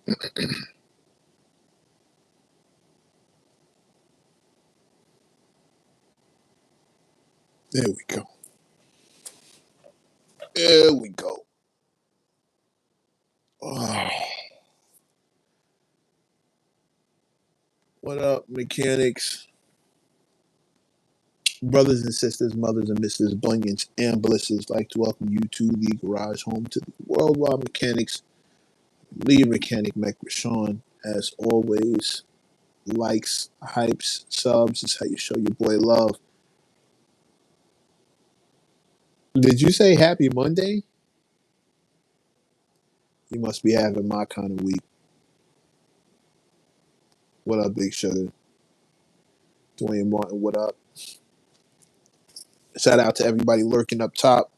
There we go. There we go. Oh, what up, mechanics? Brothers and sisters, mothers and misters, bunions and blisters, like to welcome you to the garage home to the worldwide mechanics, lead mechanic Mech Rashawn. As always, likes, hypes, subs is how you show your boy love. Did you say happy Monday? You must be having my kind of week. What up, Big Sugar? Dwayne Martin, what up? Shout out to everybody lurking up top.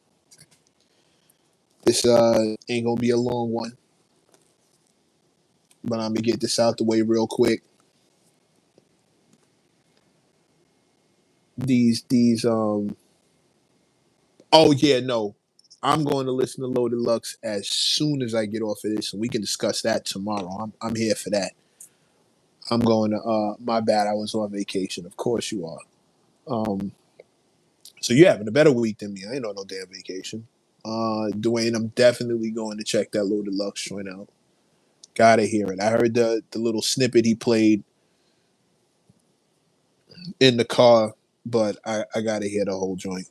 This ain't gonna be a long one, but I'm gonna get this out the way real quick. These oh yeah, no. I'm going to listen to Loaded Lux as soon as I get off of this, and we can discuss that tomorrow. I'm here for that. I'm going to my bad, I was on vacation. Of course you are. Um so you having a better week than me. I ain't on no damn vacation. Dwayne, I'm definitely going to check that Loaded Lux joint out. Gotta hear it. I heard the little snippet he played in the car, but I gotta hear the whole joint.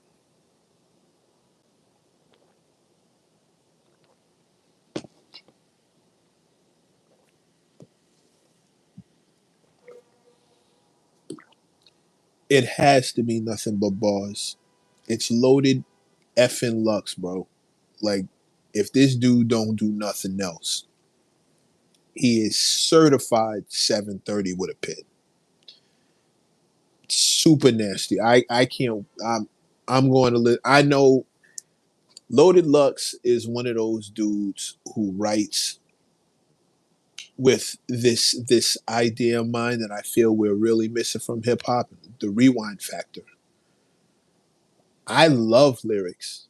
It has to be nothing but bars. It's loaded effing Lux, bro. Like, if this dude don't do nothing else, he is certified 730 with a pit. Super nasty. I can't. I'm going to live. I know Loaded Lux is one of those dudes who writes with this idea of mine that I feel we're really missing from hip hop, the rewind factor. I love lyrics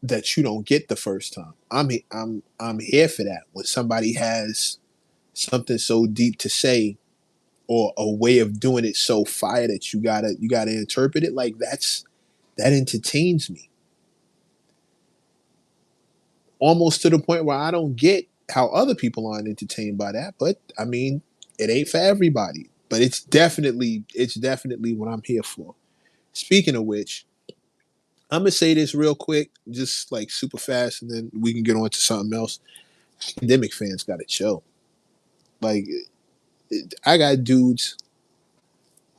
that you don't get the first time. I'm here for that. When somebody has something so deep to say or a way of doing it so fire that you gotta interpret it like that entertains me. Almost to the point where I don't get how other people aren't entertained by that. But I mean, it ain't for everybody. But it's definitely what I'm here for. Speaking of which, I'm gonna say this real quick, just like super fast, and then we can get on to something else. Academic fans gotta chill. Like, I got dudes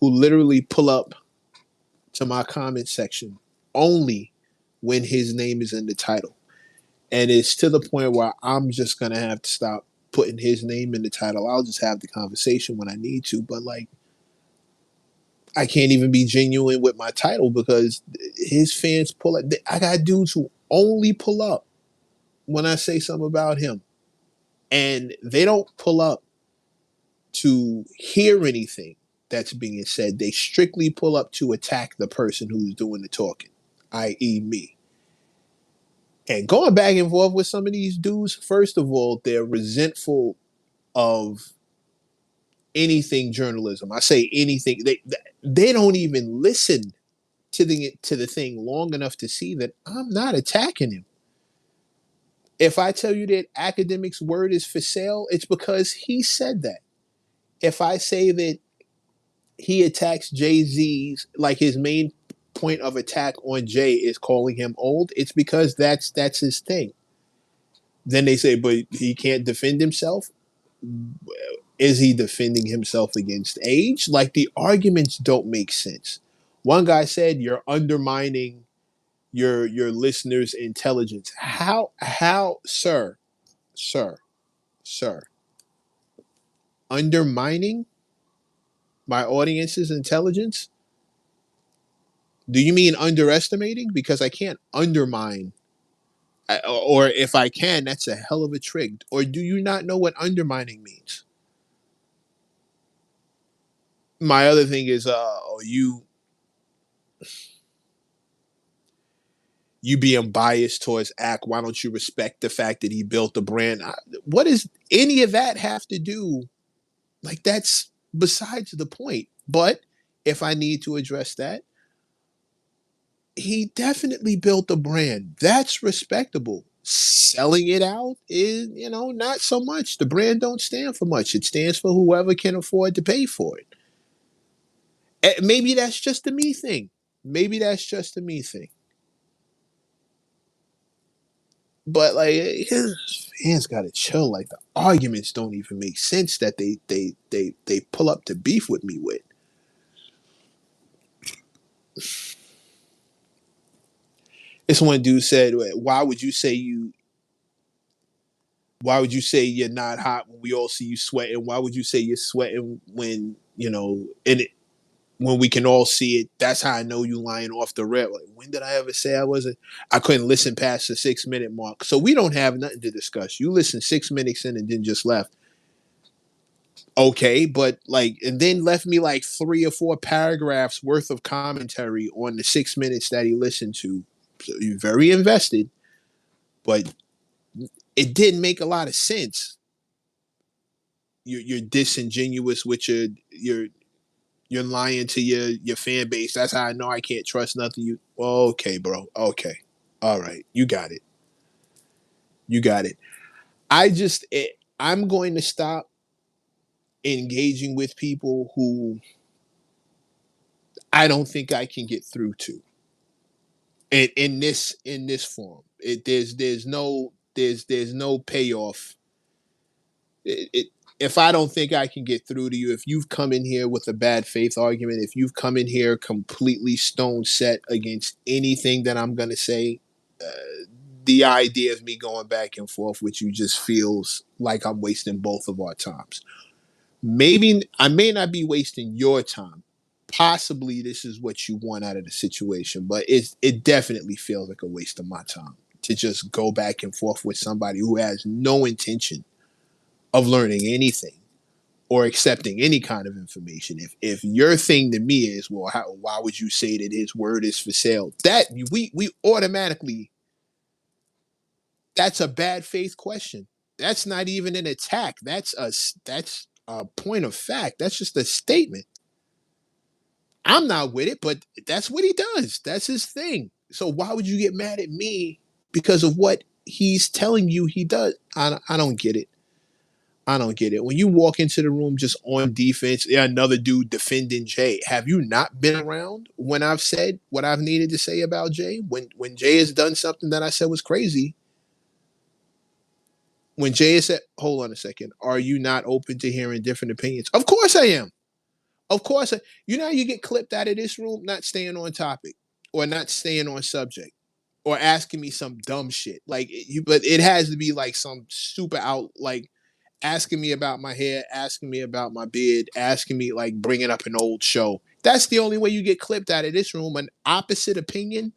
who literally pull up to my comment section only when his name is in the title. And it's to the point where I'm just gonna have to stop putting his name in the title. I'll just have the conversation when I need to. But like, I can't even be genuine with my title because his fans pull up. I got dudes who only pull up when I say something about him. And they don't pull up to hear anything that's being said. They strictly pull up to attack the person who's doing the talking, i.e., me. And going back and forth with some of these dudes, first of all, they're resentful of anything journalism. I say anything. They don't even listen to the thing long enough to see that I'm not attacking him. If I tell you that Akademiks' word is for sale, it's because he said that. If I say that he attacks Jay Z's, like his main point of attack on Jay is calling him old, it's because that's his thing. Then they say, but he can't defend himself. Is he defending himself against age? Like, the arguments don't make sense. One guy said you're undermining your listeners' intelligence. How, sir, sir, undermining my audience's intelligence? Do you mean underestimating? Because I can't undermine, or if I can, that's a hell of a trick. Or do you not know what undermining means? My other thing is, you you being biased towards Ack. Why don't you respect the fact that he built the brand? What does any of that have to do? Like, that's besides the point. But if I need to address that, he definitely built a brand. That's respectable. Selling it out is, not so much. The brand don't stand for much. It stands for whoever can afford to pay for it. Maybe that's just a me thing. Maybe that's just a me thing. But like, his fans gotta chill. Like, the arguments don't even make sense that they pull up to beef with me with. This one dude said, "Why would you say you? Why would you say you're not hot when we all see you sweating? Why would you say you're sweating when in it when we can all see it? That's how I know you lying off the rip." Like, when did I ever say I wasn't? I couldn't listen past the 6 minute mark. So we don't have nothing to discuss. You listen 6 minutes in and then just left. Okay, but like, and then left me like 3 or 4 paragraphs worth of commentary on the 6 minutes that he listened to. So you're very invested, but it didn't make a lot of sense. You're disingenuous with you're lying to your fan base. That's how I know I can't trust nothing. Okay, bro. Okay, all right, you got it. You got it. I'm going to stop engaging with people who I don't think I can get through to. And in this form, there's no payoff. It if I don't think I can get through to you, if you've come in here with a bad faith argument, if you've come in here completely stone set against anything that I'm gonna say, the idea of me going back and forth with you just feels like I'm wasting both of our times. Maybe I may not be wasting your time. Possibly this is what you want out of the situation, but it definitely feels like a waste of my time to just go back and forth with somebody who has no intention of learning anything or accepting any kind of information. If your thing to me is, well, why would you say that his word is for sale? That we automatically, that's a bad faith question. That's not even an attack. That's a point of fact. That's just a statement. I'm not with it, but that's what he does. That's his thing. So why would you get mad at me because of what he's telling you he does? I don't get it. I don't get it. When you walk into the room just on defense, yeah, another dude defending Jay. Have you not been around when I've said what I've needed to say about Jay? When Jay has done something that I said was crazy, when Jay has said, "Hold on a second, are you not open to hearing different opinions?" Of course I am. Of course, you know how you get clipped out of this room not staying on topic or not staying on subject or asking me some dumb shit. Like you, but it has to be like some super out like asking me about my hair, asking me about my beard, asking me like bringing up an old show. That's the only way you get clipped out of this room. An opposite opinion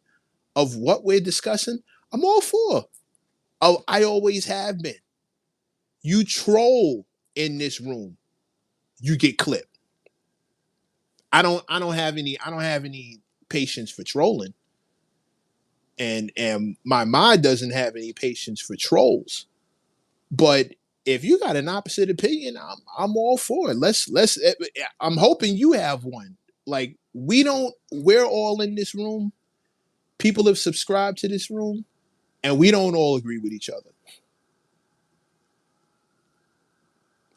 of what we're discussing, I'm all for. Oh, I always have been. You troll in this room, you get clipped. I don't have any patience for trolling. And my mind doesn't have any patience for trolls. But if you got an opposite opinion, I'm all for it. I'm hoping you have one. Like we're all in this room. People have subscribed to this room, and we don't all agree with each other.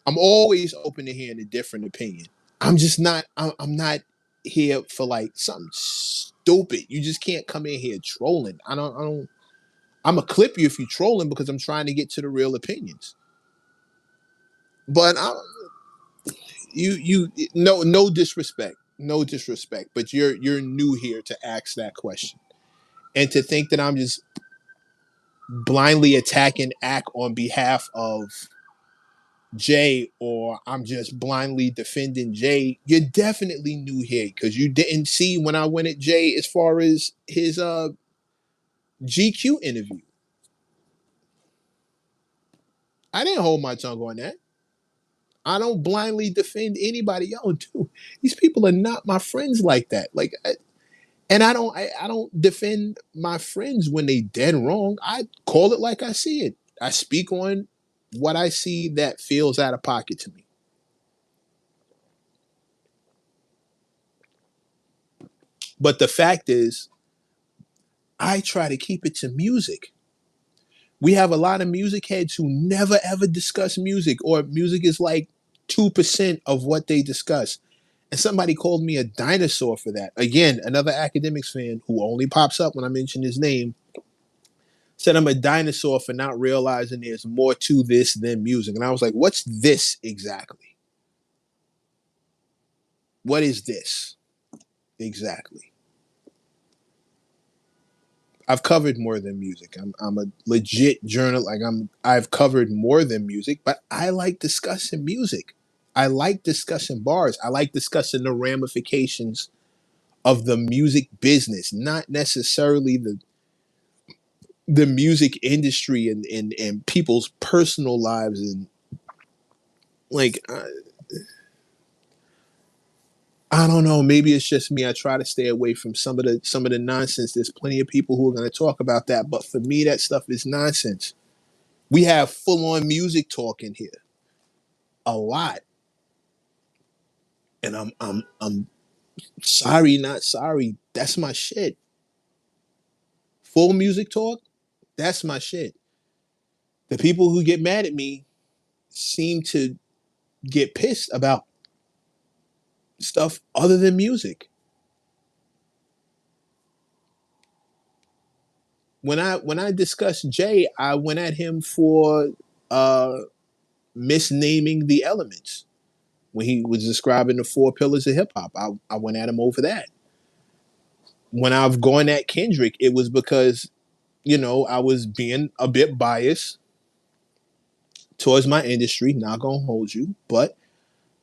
I'm always open to hearing a different opinion. I'm not here for like something stupid. You just can't come in here trolling. I don't I'm gonna clip you if you're trolling because I'm trying to get to the real opinions. But you no disrespect, no disrespect, but you're new here to ask that question and to think that I'm just blindly attacking Ack on behalf of Jay or I'm just blindly defending Jay. You're definitely new here because you didn't see when I went at Jay as far as his GQ interview. I didn't hold my tongue on that. I don't blindly defend anybody. Yo, dude, these people are not my friends like that. Like, And I don't defend my friends when they dead wrong. I call it like I see it. I speak on what I see that feels out of pocket to me. But the fact is, I try to keep it to music. We have a lot of music heads who never ever discuss music, or music is like 2% of what they discuss. And somebody called me a dinosaur for that. Again, another academics fan who only pops up when I mention his name said I'm a dinosaur for not realizing there's more to this than music. And I was like, what's this exactly? What is this exactly? I've covered more than music. I'm a legit journal. I've covered more than music, but I like discussing music. I like discussing bars. I like discussing the ramifications of the music business, not necessarily the music industry and people's personal lives and like I don't know. Maybe it's just me. I try to stay away from some of the nonsense. There's plenty of people who are going to talk about that, but for me, that stuff is nonsense. We have full on music talk in here a lot, and I'm sorry, not sorry. That's my shit. Full music talk. That's my shit. The people who get mad at me seem to get pissed about stuff other than music. When I discussed Jay, I went at him for uh misnaming the elements when he was describing the four pillars of hip hop. I went at him over that. When I've gone at Kendrick, it was because, I was being a bit biased towards my industry, not gonna hold you, but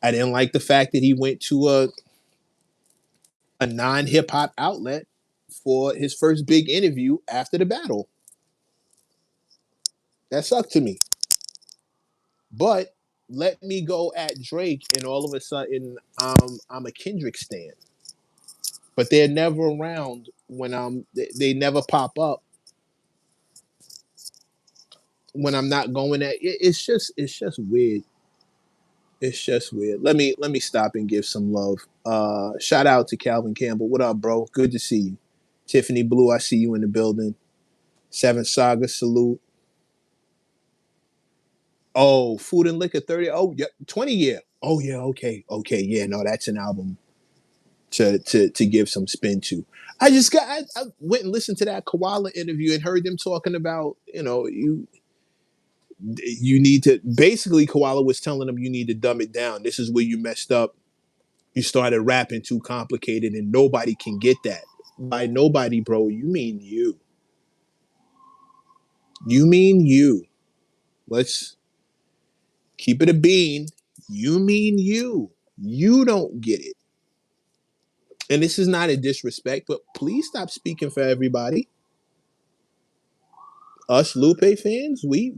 I didn't like the fact that he went to a non hip hop outlet for his first big interview after the battle. That sucked to me. But let me go at Drake, and all of a sudden, I'm a Kendrick stan. But they're never around when they never pop up when I'm not going at it. It's just weird. It's just weird. Let me stop and give some love. Shout out to Calvin Campbell. What up, bro? Good to see you. Tiffany Blue, I see you in the building. Seven Saga, salute. Oh, Food and Liquor 30. Oh, yeah, 20 year. Oh yeah, okay. Okay, yeah, no, that's an album to give some spin to. I went and listened to that Koala interview and heard them talking about, you need to basically Koala was telling them you need to dumb it down. This is where you messed up. You started rapping too complicated and nobody can get that. By nobody, bro, you mean you. You mean you. Let's keep it a bean. You mean you. You don't get it. And this is not a disrespect, but please stop speaking for everybody. Us Lupe fans, we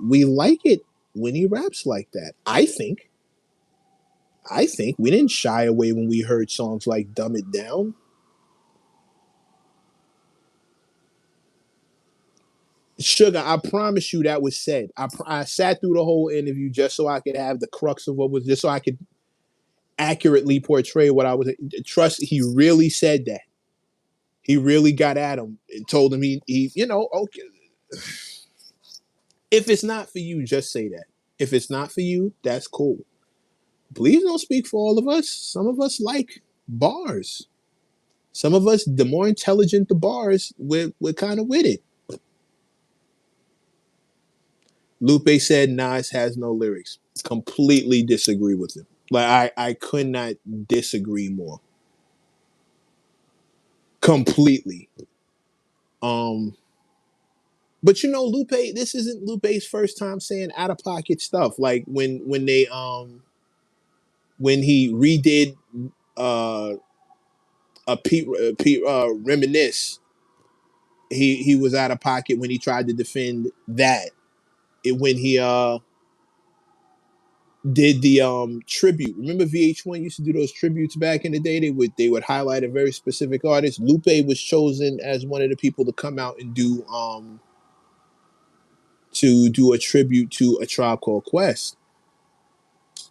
like it when he raps like that. I think we didn't shy away when we heard songs like "Dumb It Down." Sugar, I promise you that was said. I sat through the whole interview just so I could have the crux of what was, just so I could accurately portray what I was. Trust, he really said that. He really got at him and told him okay. If it's not for you, just say that. If it's not for you, that's cool. Please don't speak for all of us. Some of us like bars. Some of us, the more intelligent the bars, we're kind of with it. Lupe said Nas has no lyrics. Completely disagree with him. Like I could not disagree more. Completely. Um, but Lupe, this isn't Lupe's first time saying out of pocket stuff. Like when he redid uh reminisce, he was out of pocket when he tried to defend that. When he did the tribute. Remember VH1 used to do those tributes back in the day? They would highlight a very specific artist. Lupe was chosen as one of the people to come out and do a tribute to A Tribe Called Quest,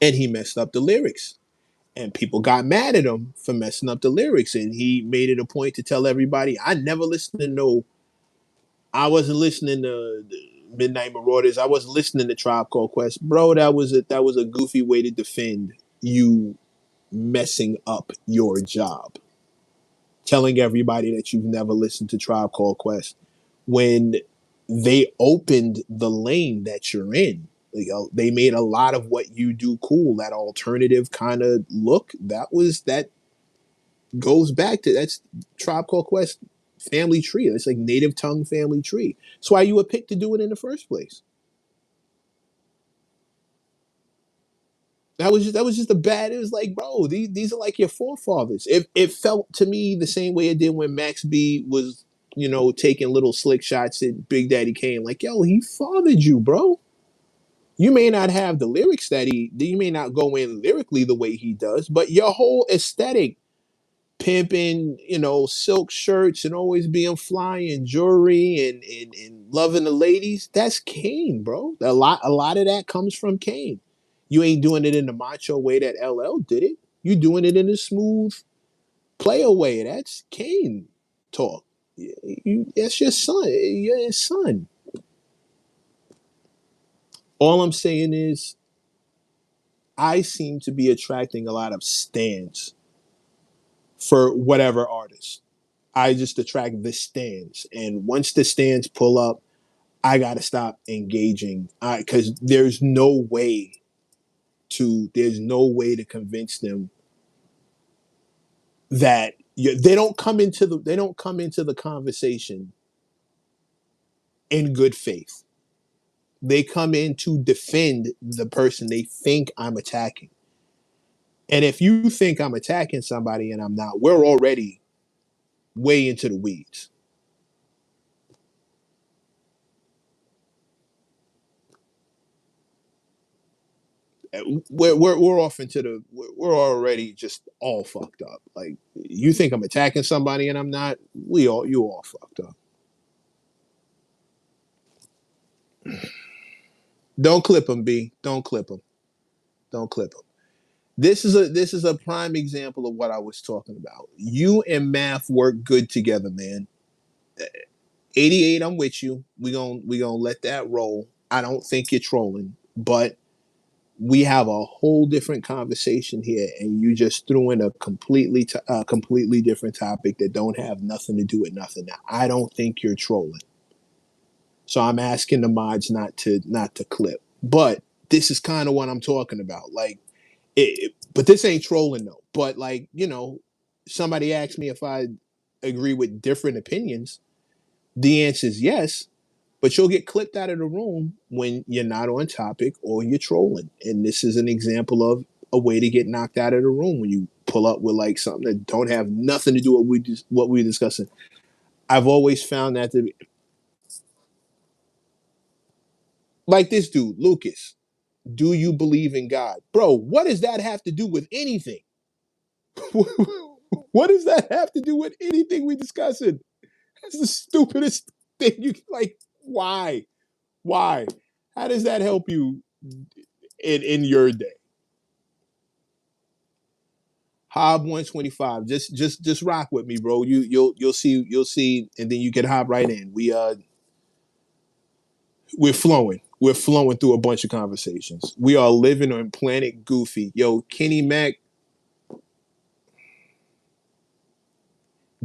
and he messed up the lyrics. And people got mad at him for messing up the lyrics, and he made it a point to tell everybody, "I never listened to no. I wasn't listening to Midnight Marauders. I wasn't listening to Tribe Called Quest, bro. That was a goofy way to defend you messing up your job, telling everybody that you've never listened to Tribe Called Quest when they opened the lane that you're in. They made a lot of what you do cool. That alternative kind of look. That goes back to that's Tribe Called Quest family tree. It's like native tongue family tree. That's why you were picked to do it in the first place. That was just a bad. It was like, bro, these are like your forefathers. It felt to me the same way it did when Max B was, taking little slick shots at Big Daddy Kane. Like, yo, he fathered you, bro. You may not have the lyrics you may not go in lyrically the way he does, but your whole aesthetic, pimping, silk shirts and always being fly and jewelry and loving the ladies, that's Kane, bro. A lot of that comes from Kane. You ain't doing it in the macho way that LL did it. You doing it in a smooth player way. That's Kane talk. That's your son. You're his son. All I'm saying is I seem to be attracting a lot of stands for whatever artist. I just attract the stands. And once the stands pull up, I got to stop engaging because there's no way to convince them that they don't come into the conversation in good faith. They come in to defend the person they think I'm attacking. And if you think I'm attacking somebody and I'm not, we're already way into the weeds. We're off into we're already just all fucked up. Like, you think I'm attacking somebody and I'm not, you all fucked up. Don't clip him, B. Don't clip him. Don't clip him. This is a prime example of what I was talking about. You and math work good together, man. 88, I'm with you. We gonna let that roll. I don't think you're trolling, but we have a whole different conversation here, and you just threw in a completely different topic that don't have nothing to do with nothing. Now, I don't think you're trolling, so I'm asking the mods not to clip. But this is kind of what I'm talking about. Like, but this ain't trolling though. But like, somebody asked me if I agree with different opinions. The answer is yes, but you'll get clipped out of the room when you're not on topic or you're trolling. And this is an example of a way to get knocked out of the room when you pull up with like something that don't have nothing to do with what we're discussing. I've always found that to be like this dude, Lucas. Do you believe in God? Bro, what does that have to do with anything? What does that have to do with anything we discussing? That's the stupidest thing you like. Why? Why? How does that help you in your day? Hob 125. Just rock with me, bro. You'll see, and then you can hop right in. We're flowing. We're flowing through a bunch of conversations. We are living on Planet Goofy. Yo, Kenny Mac,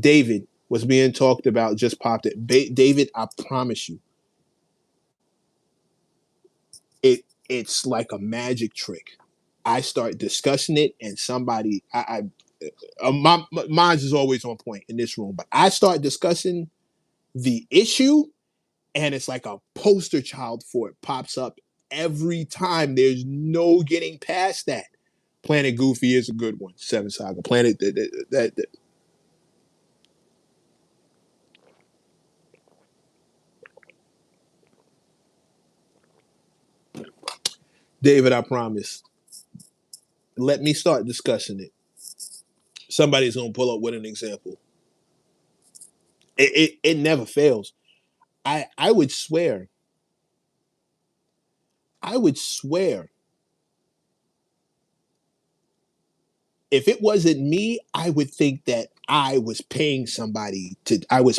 David was being talked about. Just popped it. David, I promise you, it's like a magic trick. I start discussing it, and somebody, my minds is always on point in this room, but I start discussing the issue, and it's like a poster child for it pops up every time. There's no getting past that. Planet Goofy is a good one. Seven Saga. Planet that David, I promise. Let me start discussing it. Somebody's gonna pull up with an example. It never fails. I would swear. I would swear if it wasn't me, I would think that I was paying somebody to. I was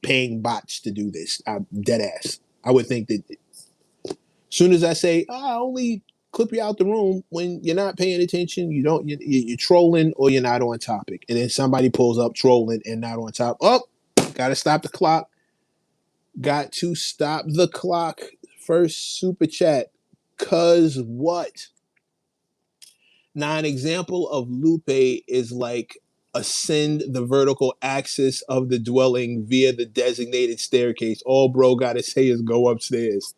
paying bots to do this. I'm dead ass. I would think that soon as I say, oh, I only clip you out the room when you're not paying attention, you don't, you're trolling or you're not on topic. And then somebody pulls up trolling and not on top. Oh, got to stop the clock. Got to stop the clock. First super chat. Cause what? Now, an example of Lupe is like ascend the vertical axis of the dwelling via the designated staircase. All bro got to say is go upstairs.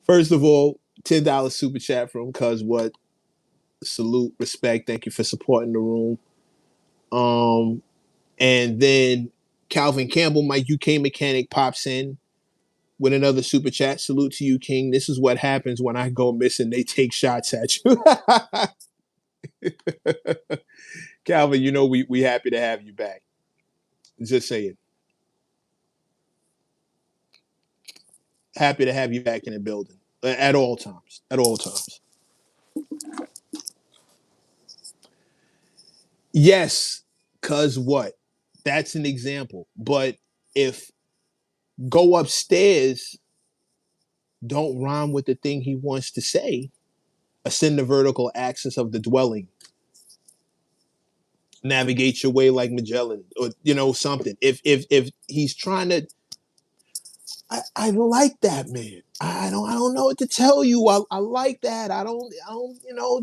First of all, $10 super chat from Cuz What. Salute, respect. Thank you for supporting the room. And then Calvin Campbell, my UK mechanic, pops in with another super chat. Salute to you, King. This is what happens when I go missing. They take shots at you. Calvin, you know we happy to have you back. Just saying. Happy to have you back in the building at all times. At all times. Yes, cuz what? That's an example. But if go upstairs don't rhyme with the thing he wants to say, ascend the vertical axis of the dwelling, navigate your way like Magellan, or something. If he's trying to, I like that, man. I don't know what to tell you. I like that. I don't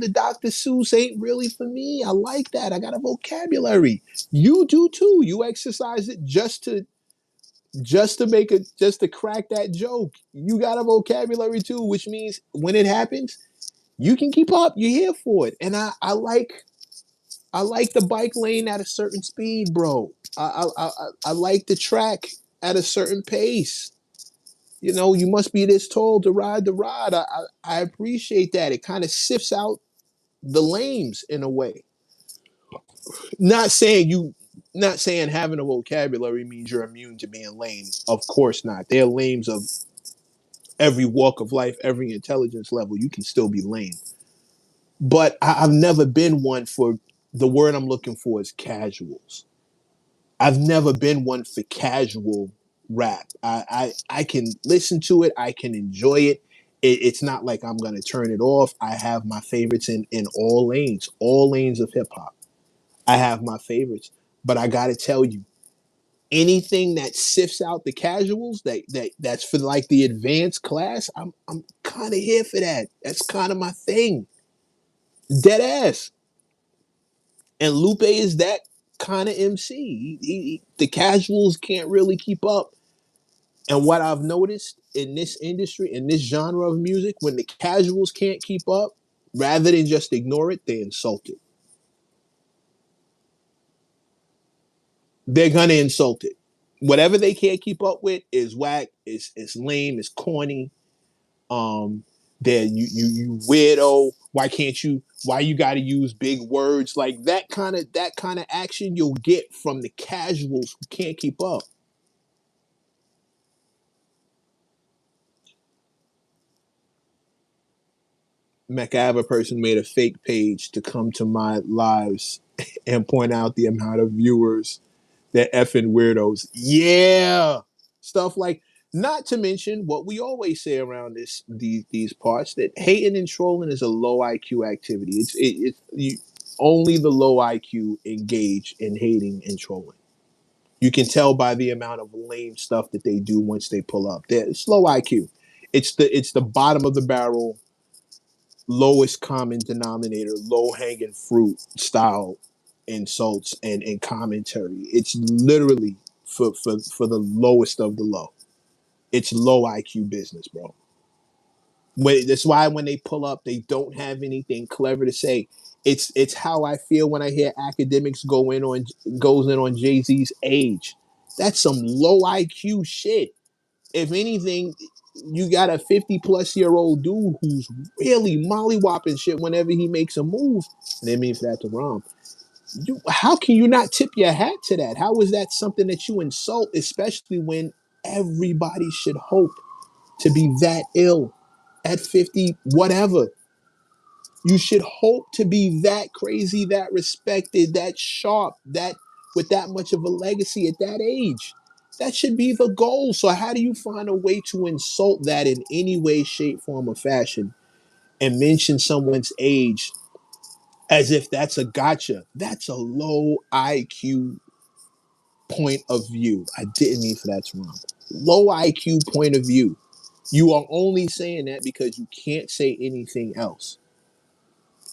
the Dr. Seuss ain't really for me. I like that. I got a vocabulary. You do too. You exercise it just to crack that joke. You got a vocabulary too, which means when it happens, you can keep up. You're here for it. And I like the bike lane at a certain speed, bro. I like the track at a certain pace. You must be this tall to ride the ride. I appreciate that. It kind of sifts out the lames in a way. Not saying having a vocabulary means you're immune to being lame. Of course not. There are lames of every walk of life, every intelligence level. You can still be lame. But I've never been one for the word I'm looking for is casuals. I've never been one for casual rap. I can listen to it. I can enjoy it. It's not like I'm gonna turn it off. I have my favorites in all lanes of hip hop. I have my favorites, but I gotta tell you, anything that sifts out the casuals, that's for like the advanced class. I'm kind of here for that. That's kind of my thing. Dead ass. And Lupe is that kind of MC. The casuals can't really keep up. And what I've noticed in this industry, in this genre of music, when the casuals can't keep up, rather than just ignore it, they insult it. They're gonna insult it. Whatever they can't keep up with is whack, is lame, is corny. Um, that you weirdo. Why you gotta use big words like that kind of action you'll get from the casuals who can't keep up. MacAva person made a fake page to come to my lives and point out the amount of viewers that effing weirdos. Yeah. Stuff like, not to mention what we always say around these parts, that hating and trolling is a low IQ activity. Only the low IQ engage in hating and trolling. You can tell by the amount of lame stuff that they do once they pull up. It's low IQ. It's the bottom of the barrel, lowest common denominator, low hanging fruit style insults and commentary. It's literally for the lowest of the low. It's low IQ business, bro. That's why when they pull up, they don't have anything clever to say. It's how I feel when I hear Academics goes in on Jay-Z's age. That's some low IQ shit. If anything, You got a 50-plus-year-old dude who's really mollywopping shit whenever he makes a move. And they mean for that to rhyme. How can you not tip your hat to that? How is that something that you insult, especially when everybody should hope to be that ill at 50, whatever? You should hope to be that crazy, that respected, that sharp, that with that much of a legacy at that age. That should be the goal. So how do you find a way to insult that in any way, shape, form, or fashion and mention someone's age as if that's a gotcha? That's a low IQ point of view. I didn't mean for that to rhyme. Low IQ point of view. You are only saying that because you can't say anything else.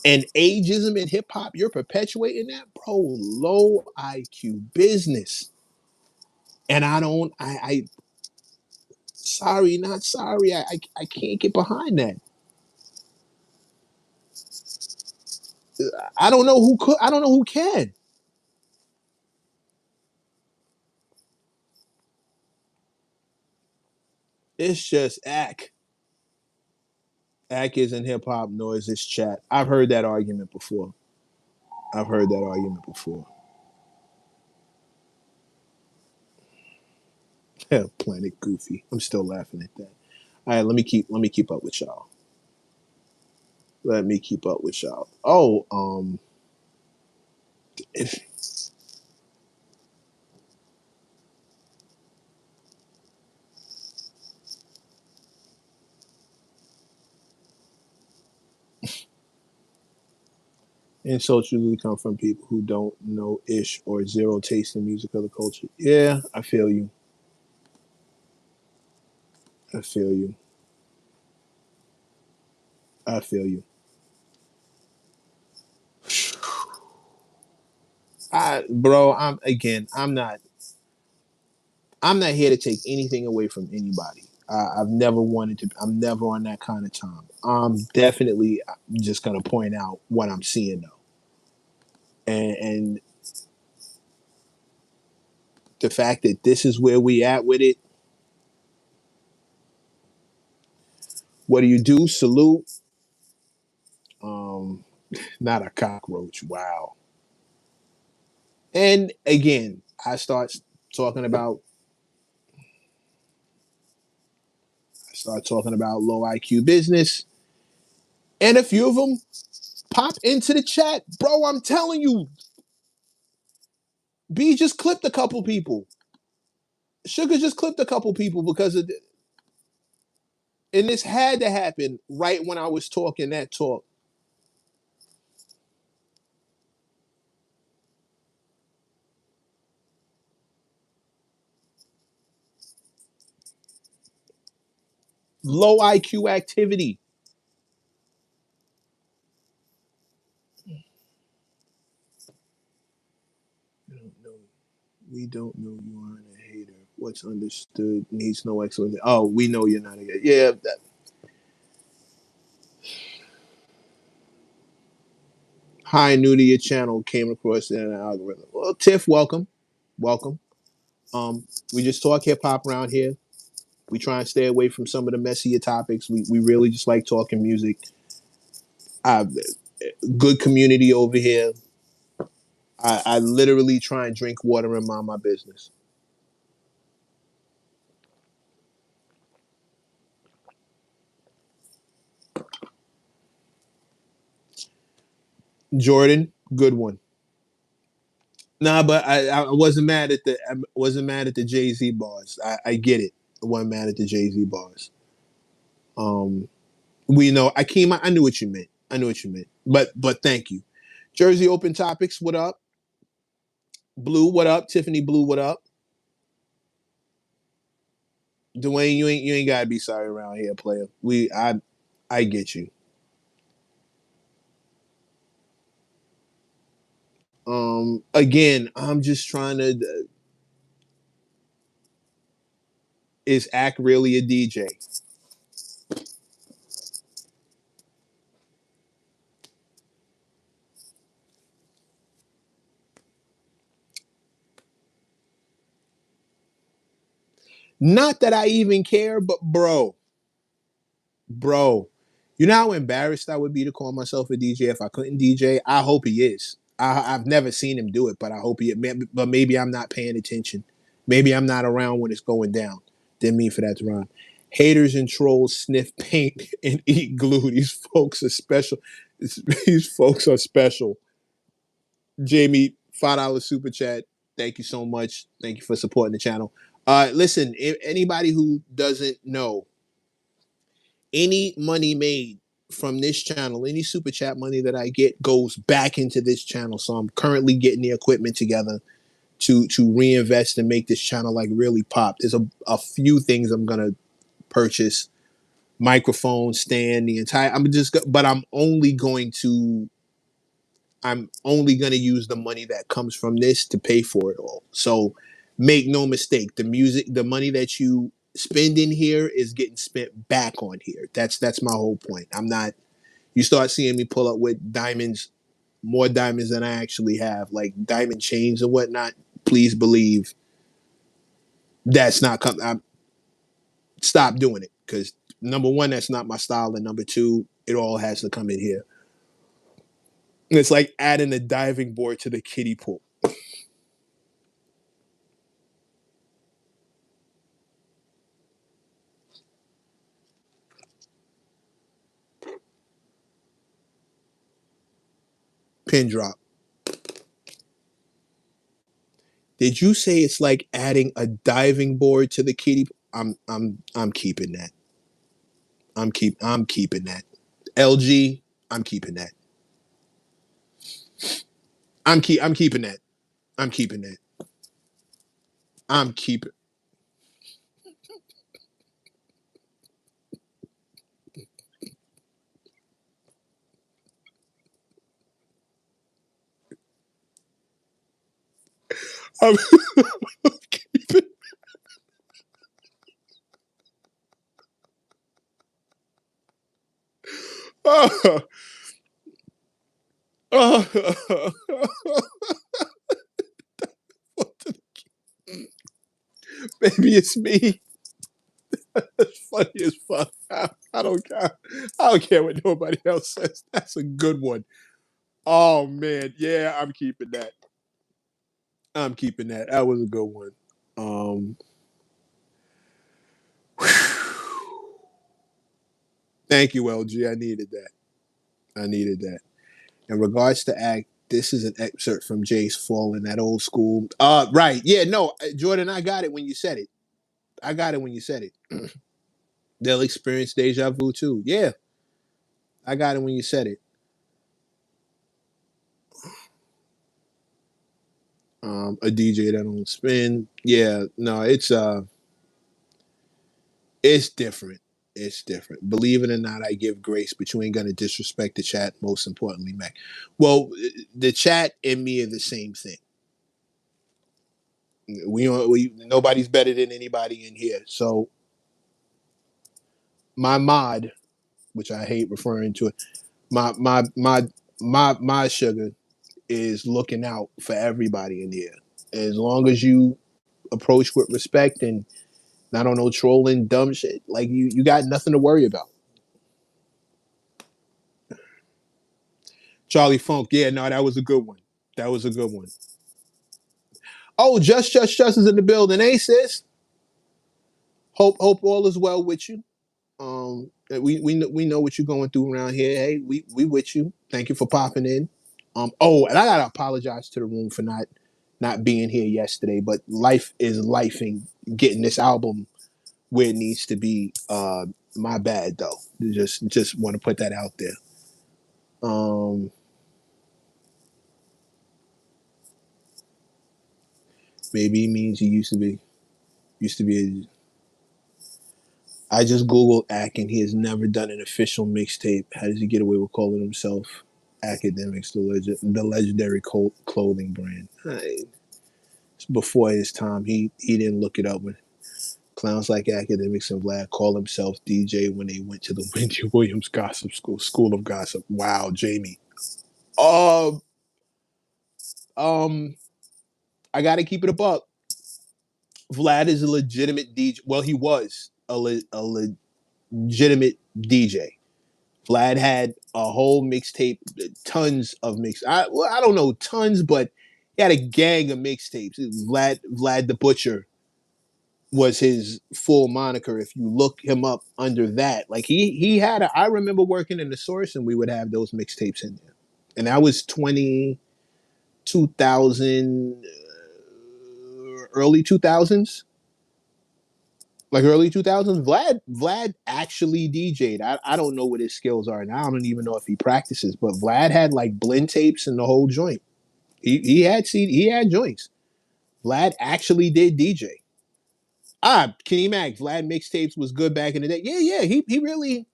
And ageism in hip hop, you're perpetuating that, bro. Low IQ business. And I sorry, not sorry. I can't get behind that. I don't know who could. I don't know who can. It's just act. Act isn't hip hop, nor is this chat. I've heard that argument before. I've heard that argument before. Planet Goofy. I'm still laughing at that. All right, let me keep up with y'all. Let me keep up with y'all. Oh, if, insults usually come from people who don't know ish or zero taste in music or the culture. Yeah, I feel you. I feel you. I feel you. Bro, I'm not here to take anything away from anybody. I've never wanted to. I'm never on that kind of time. I'm definitely just gonna point out what I'm seeing though, and the fact that this is where we at with it. What do you do? Salute. Um, Not a cockroach. Wow. And again, talking about I start talking about low IQ business, and a few of them pop into the chat, bro. I'm telling you, B just clipped a couple people. Sugar just clipped a couple people because of, and this had to happen right when I was talking that talk. Low IQ activity. We don't know. We don't know you aren't a hater. What's understood needs no explanation. Oh, we know you're not a hater. Yeah. Hi, new to your channel. Came across it in an algorithm. Well, Tiff, welcome, welcome. We just talk hip hop around here. We try and stay away from some of the messier topics. We really just like talking music. Uh, Good community over here. I literally try and drink water and mind my business. Jordan, good one. Nah, but I wasn't mad at the Jay Z bars. I get it. I wasn't mad at the Jay Z bars. Um, we know I came. I knew what you meant. I knew what you meant. But thank you. Jersey Open Topics. What up? Blue. What up? Tiffany Blue. What up? Dwayne, you ain't gotta be sorry around here, player. I get you. Again, I'm just trying to. Is Act really a DJ? Not that I even care, but bro. bro. You know how embarrassed I would be to call myself a DJ if I couldn't DJ. I hope he is. I've never seen him do it, but I hope he. But maybe I'm not paying attention. Maybe I'm not around when it's going down. Didn't mean for that to rhyme. Haters and trolls sniff paint and eat glue. These folks are special. These folks are special. Jamie, $5 super chat. Thank you so much. Thank you for supporting the channel. Listen, if anybody who doesn't know, any money made from this channel, any super chat money that I get goes back into this channel. So I'm currently getting the equipment together to reinvest and make this channel like really pop. There's a few things I'm gonna purchase: microphone, stand, the entire. But I'm only going to use the money that comes from this to pay for it all. So make no mistake, the money that you spend in here is getting spent back on here. That's my whole point. I'm not, you start seeing me pull up with diamonds, more diamonds than I actually have, like diamond chains and whatnot. Please believe that's not coming. Stop doing it, because number one, that's not my style. And number two, it all has to come in here. It's like adding a diving board to the kiddie pool. Pin drop. Did you say it's like adding a diving board to the kiddie? I'm keeping that. I'm keeping that. LG, I'm keeping that. I'm keeping that. I'm keeping that. I'm keeping. I'm keeping. Oh, oh, maybe it's me. It's funny as fuck. I don't care. I don't care what nobody else says. That's a good one. Oh man, yeah, I'm keeping that. I'm keeping that. That was a good one. Um, thank you, LG. I needed that. I needed that. In regards to act, this is an excerpt from Jay's Fall in that old school. Right. Yeah, no, Jordan, I got it when you said it. I got it when you said it. They'll experience deja vu too. Yeah, I got it when you said it. A DJ that don't spin. Yeah, no, it's different. It's different. Believe it or not, I give grace, but you ain't gonna disrespect the chat. Most importantly, Mac. Well, the chat and me are the same thing. We nobody's better than anybody in here. So my mod, which I hate referring to it, my sugar is looking out for everybody in here. As long as you approach with respect and I don't know, trolling dumb shit, like you got nothing to worry about. Charlie Funk, yeah, no, that was a good one. That was a good one. Oh, just is in the building, hey sis. Hope all is well with you. We know what you're going through around here. Hey, we with you. Thank you for popping in. And I gotta apologize to the room for not being here yesterday, but life is lifing, getting this album where it needs to be. My bad though. Just want to put that out there. Um, maybe it means he used to be. I just googled Ack and he has never done an official mixtape. How does he get away with calling himself Akademiks, the legendary clothing brand? Before his time, he didn't look it up. When clowns like Akademiks and Vlad call himself DJ when they went to the Wendy Williams Gossip School of Gossip. Wow, Jamie. Um, um, I got to keep it a buck. Vlad is a legitimate DJ. Well, he was a legitimate DJ. Vlad had a whole mixtape, tons of mix. I don't know tons, but he had a gang of mixtapes. Vlad the Butcher was his full moniker. If you look him up under that, like he had I remember working in the Source and we would have those mixtapes in there, and that was 2000, early 2000s, like early 2000s. Vlad actually DJ'd. I don't know what his skills are now. I don't even know if he practices, but Vlad had like blend tapes and the whole joint. He had joints. Vlad actually did DJ. Kenny Mac, Vlad mixtapes was good back in the day. Yeah, yeah. He really,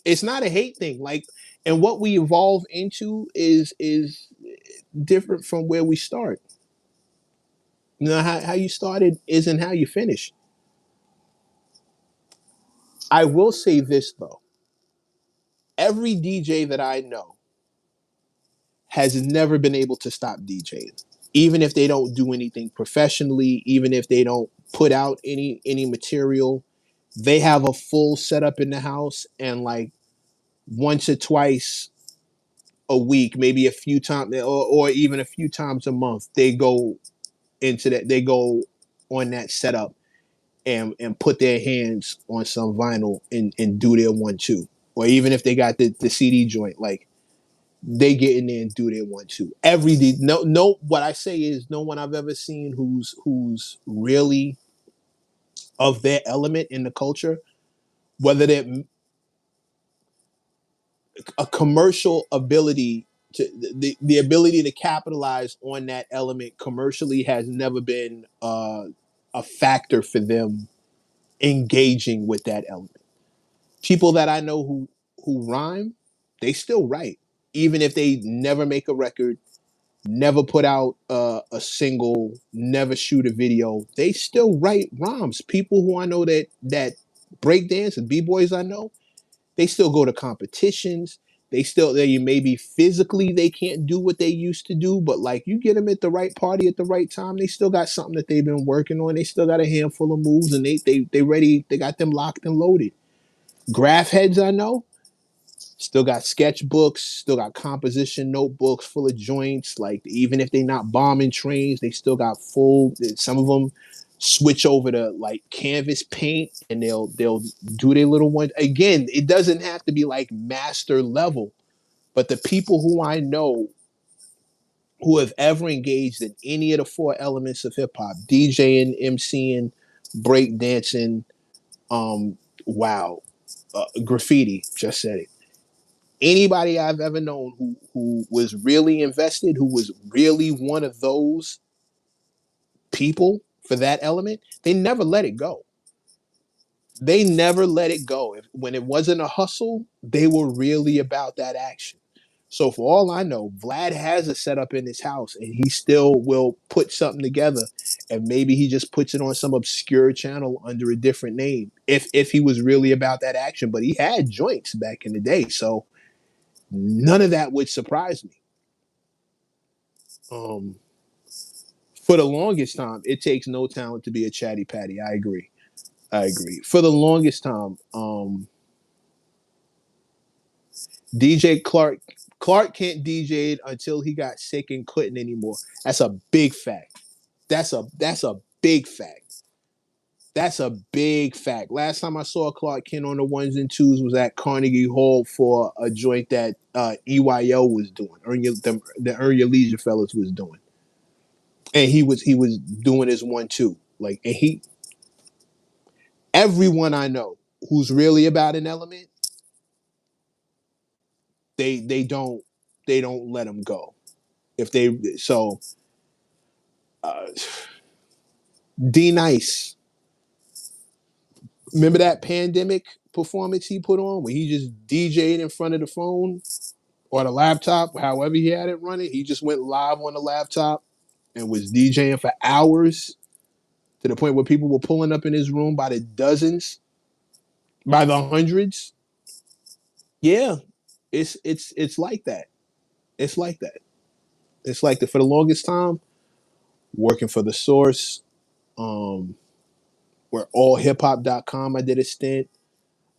it's not a hate thing. Like, and what we evolve into is different from where we start. You know, how you started isn't how you finish. I will say this though. Every DJ that I know has never been able to stop DJing. Even if they don't do anything professionally, even if they don't put out any material, they have a full setup in the house, and like once or twice a week, maybe a few times, or even a few times a month, they go into that. They go on that setup and put their hands on some vinyl and do their 1-2. Or even if they got the CD joint, like they get in there and do their 1-2. No. What I say is, no one I've ever seen who's really of their element in the culture, whether they're a commercial ability to the ability to capitalize on that element commercially has never been a factor for them engaging with that element. People that I know who rhyme, they still write, even if they never make a record, never put out a single, never shoot a video. They still write rhymes. People who I know that break dance and b-boys I know, they still go to competitions. They maybe physically they can't do what they used to do, but like you get them at the right party at the right time, they still got something that they've been working on. They still got a handful of moves, and they ready. They got them locked and loaded. Graph heads I know still got sketchbooks, still got composition notebooks full of joints. Like even if they not bombing trains, they still got full. Some of them switch over to like canvas paint and they'll do their little one. Again, it doesn't have to be like master level, but the people who I know who have ever engaged in any of the four elements of hip hop, DJing, MCing, break dancing, um, wow, graffiti, just said it. Anybody I've ever known who was really invested, who was really one of those people for that element, they never let it go. They never let it go. When it wasn't a hustle, they were really about that action. So for all I know, Vlad has a setup in his house and he still will put something together, and maybe he just puts it on some obscure channel under a different name if he was really about that action. But he had joints back in the day, so none of that would surprise me. Um, for the longest time, it takes no talent to be a chatty patty. I agree. I agree. For the longest time, DJ Clark can't DJ it until he got sick and couldn't anymore. That's a big fact. That's a big fact. That's a big fact. Last time I saw Clark Kent on the ones and twos was at Carnegie Hall for a joint that EYL was doing, the Earn Your Leisure fellas was doing, and he was doing his 1-2. Like, and everyone I know who's really about an element, they don't let them go. If they so uh, D Nice, remember that pandemic performance he put on where he just DJ'd in front of the phone or the laptop, however he had it running. He just went live on the laptop and was DJing for hours to the point where people were pulling up in his room by the dozens, by the hundreds. Yeah, it's like that. It's like that. It's like that. For the longest time, working for the Source, where allhiphop.com, I did a stint.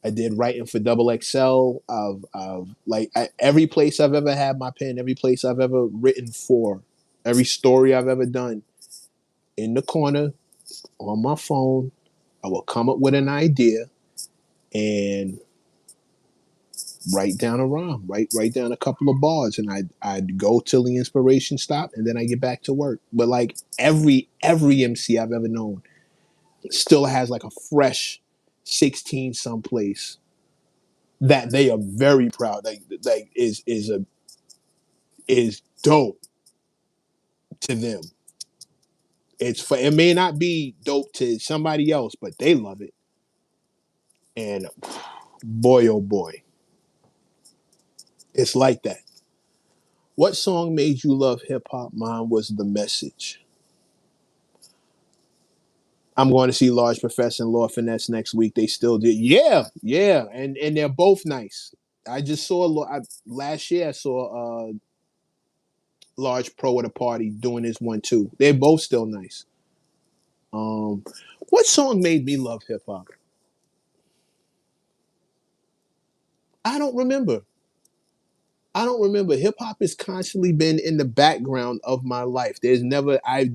I did writing for Double XL of like every place I've ever had my pen, every place I've ever written for, every story I've ever done. In the corner on my phone, I will come up with an idea and write down a rhyme, write down a couple of bars, and I'd go till the inspiration stopped, and then I get back to work. But like every MC I've ever known still has like a fresh 16 someplace that they are very proud. Like is dope to them. It may not be dope to somebody else, but they love it. And boy, oh boy, it's like that. What song made you love hip hop? Mine was The Message. I'm going to see Large Professor and Lord Finesse next week. They still did. Yeah, yeah. And they're both nice. I just saw last year I saw Large Pro at a party doing this one too. They're both still nice. Um what song made me love hip hop? I don't remember. I don't remember. Hip hop has constantly been in the background of my life. There's never I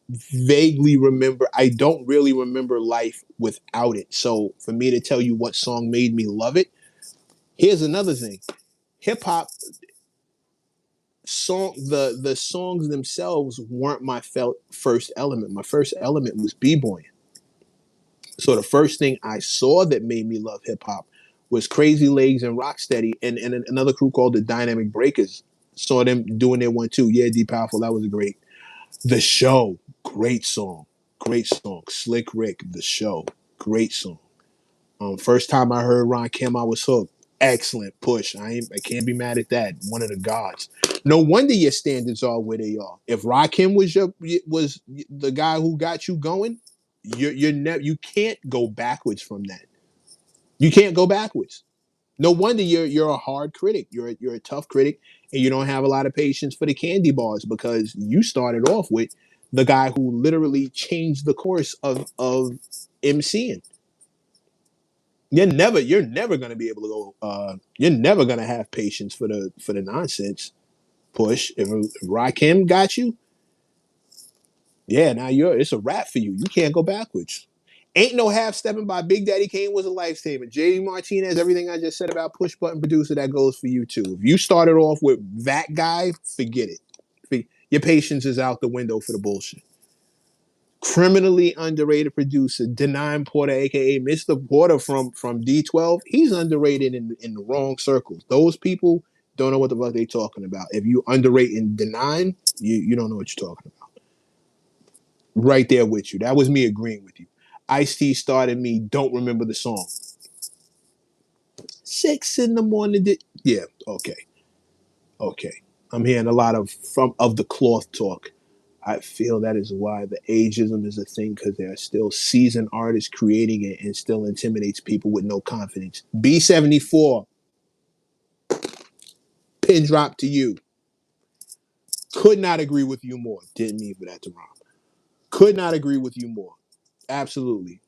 vaguely remember. I don't really remember life without it. So for me to tell you what song made me love it, here's another thing. Hip hop song the songs themselves weren't my first element. My first element was b-boying. So the first thing I saw that made me love hip hop was Crazy Legs and Rocksteady and another crew called the Dynamic Breakers. Saw them doing their one too. Yeah, D Powerful, that was great. The Show, great song. Great song. Slick Rick, The Show, great song. First time I heard Ron Kim, I was hooked. Excellent push. I can't be mad at that. One of the gods. No wonder your standards are where they are. If Rakim was the guy who got you going, you can't go backwards from that. You can't go backwards. No wonder you're a hard critic. You're a tough critic, and you don't have a lot of patience for the candy bars because you started off with the guy who literally changed the course of MCing. You're never gonna be able to go. You're never gonna have patience for the nonsense push. If Rakim got you, yeah, now it's a wrap for you. You can't go backwards. Ain't no half stepping by Big Daddy Kane was a lifesaver. JD Martinez, everything I just said about push button producer, that goes for you too. If you started off with that guy, forget it. Your patience is out the window for the bullshit. Criminally underrated producer, Denine Porter, aka Mr. Porter from D12. He's underrated in the wrong circles. Those people don't know what the fuck they talking about. If you underrate in Denine, you don't know what you're talking about. Right there with you. That was me agreeing with you. Ice T started me. Don't remember the song. 6 in the morning. Yeah. Okay. Okay. I'm hearing a lot of the cloth talk. I feel that is why the ageism is a thing because there are still seasoned artists creating it and still intimidates people with no confidence. B74, pin drop to you. Could not agree with you more. Didn't mean for that to rhyme. Could not agree with you more. Absolutely.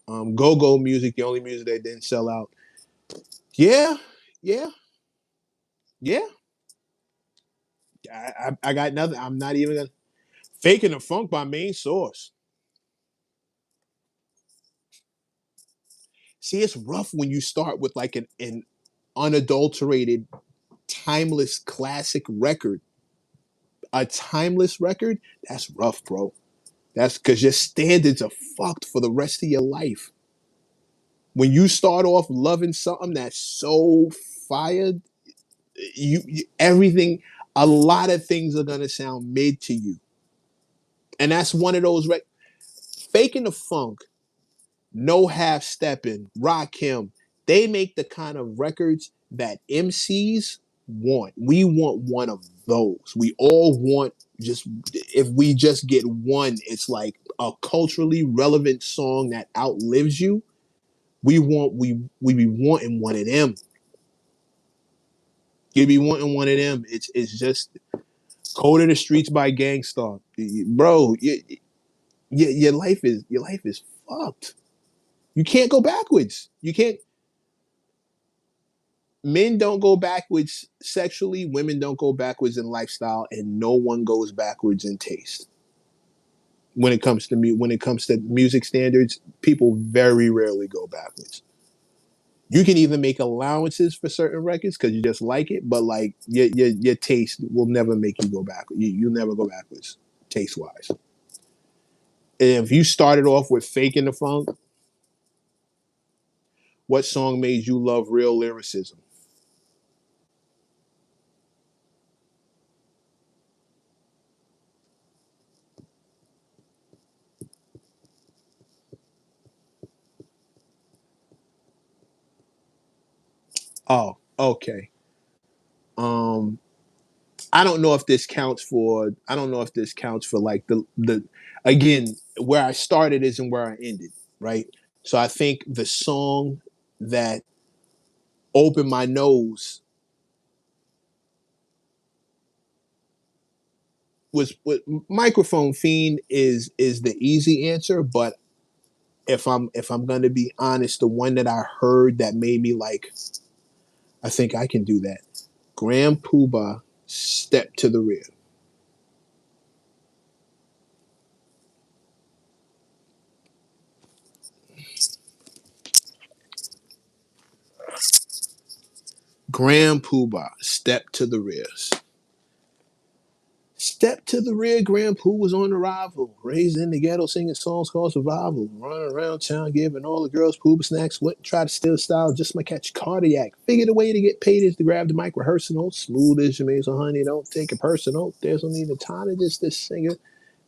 Go-go music, the only music that didn't sell out. Yeah, yeah, yeah. I got nothing. I'm not even gonna faking the funk by main source. See, it's rough when you start with like an unadulterated, timeless classic record. A timeless record, that's rough, bro. That's because your standards are fucked for the rest of your life. When you start off loving something that's so fired, everything, a lot of things are gonna sound mid to you, and that's one of those. Faking the funk, no half stepping, rock him. They make the kind of records that MCs want. We want one of those. We all want just if we just get one, it's like a culturally relevant song that outlives you. We be wanting one of them. You be wanting one of them. It's just Code of the Streets by Gangstar, bro. Your life is fucked. You can't go backwards. You can't. Men don't go backwards sexually. Women don't go backwards in lifestyle, and no one goes backwards in taste. When it comes to music standards, people very rarely go backwards. You can even make allowances for certain records because you just like it, but like your taste will never make you go back. You'll never go backwards, taste wise. If you started off with faking the funk, what song made you love real lyricism? Oh, okay. Um, I don't know if this counts for. I don't know if this counts for like the again where I started isn't where I ended, right? So I think the song that opened my nose was what microphone fiend is the easy answer, but if I'm gonna be honest, the one that I heard that made me like, I think I can do that. Grand Poobah, Step to the Rear. Grand Poobah, Step to the Rear. Step to the rear, Grand Pooh was on the rival. Raised in the ghetto, singing songs called survival. Running around town, giving all the girls Pooh snacks. Wouldn't try to steal style, just might catch cardiac. Figured a way to get paid is to grab the mic, rehearsing. Smooth as your so honey, don't take it personal. There's no need to time to just this singer.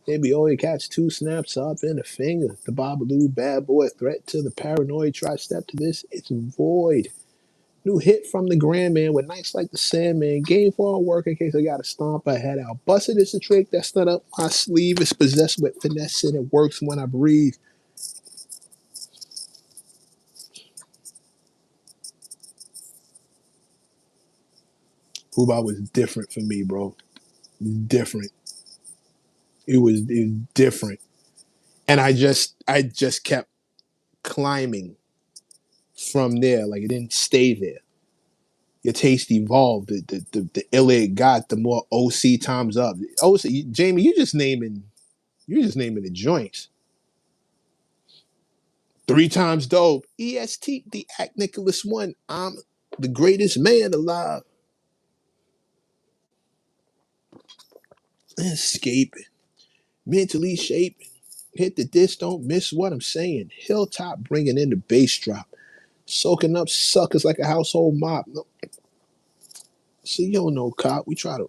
Maybe all you catch two snaps up in a finger. The Babaloo bad boy threat to the paranoid. Try step to this, it's void. New hit from the Grandman with nights like the Sandman. Game for work in case I got to stomp a head out. Busted is a trick that's not up my sleeve. It's possessed with finesse and it works when I breathe. Fuba was different for me, bro. Different. It was different. And I just kept climbing from there. Like it didn't stay there. Your taste evolved. The iller it got, the more OC times up. OC, Jamie, you just naming the joints. Three times dope. EST, the Act Nicholas one. I'm the greatest man alive. Escaping. Mentally shaping. Hit the disc, don't miss what I'm saying. Hilltop bringing in the bass drop. Soaking up suckers like a household mop. No, see, you don't know, cop. We try to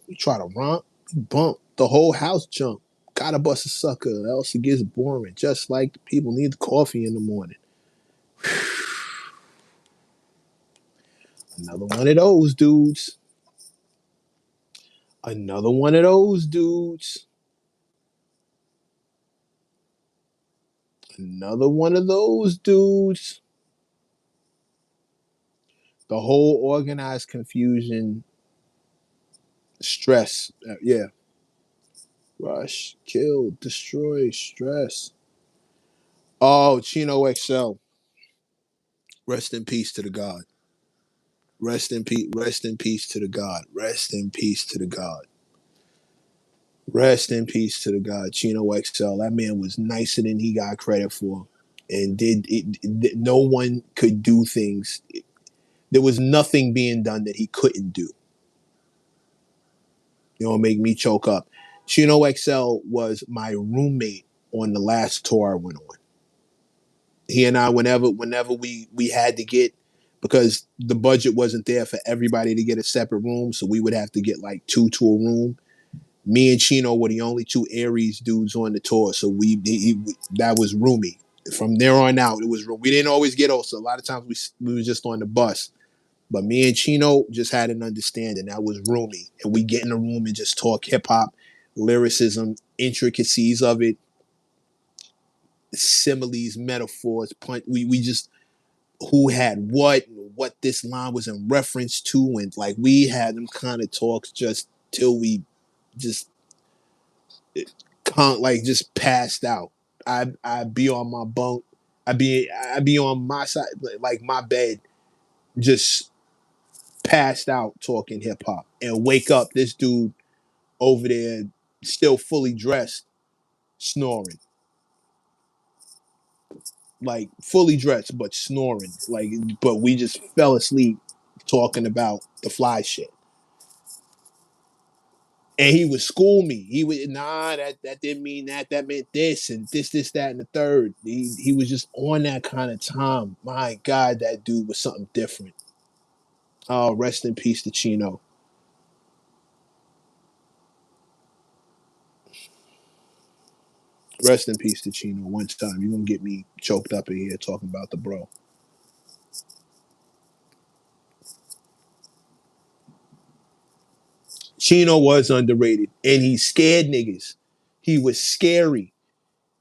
romp, bump, the whole house jump. Gotta bust a sucker, else it gets boring. Just like the people need the coffee in the morning. Another one of those dudes. Another one of those dudes. Another one of those dudes. The whole organized confusion, stress. Yeah. Rush, kill, destroy, stress. Oh, Chino XL. Rest in peace to the God. Rest in peace. Rest in peace to the God. Rest in peace to the God. Rest in peace to the God. Chino XL. That man was nicer than he got credit for, and no one could do things. There was nothing being done that he couldn't do. You know, make me choke up. Chino XL was my roommate on the last tour I went on. He and I, whenever we had to get, because the budget wasn't there for everybody to get a separate room, so we would have to get like two to a room. Me and Chino were the only two Aries dudes on the tour, so that was roomy. From there on out, it was room. We didn't always get also. A lot of times we was just on the bus. But me and Chino just had an understanding that was roomy, and we get in the room and just talk hip hop, lyricism, intricacies of it, similes, metaphors. We just who had what this line was in reference to, and like we had them kind of talks just till we just can't like just passed out. I'd be on my bunk. I be on my side, like my bed, just passed out talking hip hop, and wake up this dude over there, still fully dressed, snoring, like fully dressed but snoring, like but we just fell asleep talking about the fly shit. And he would school me. He would that didn't mean that. That meant this and this, that, and the third. He was just on that kind of time. My God, that dude was something different. Oh, rest in peace to Chino. Rest in peace to Chino. One time, you're gonna get me choked up in here talking about the bro. Chino was underrated, and he scared niggas. He was scary.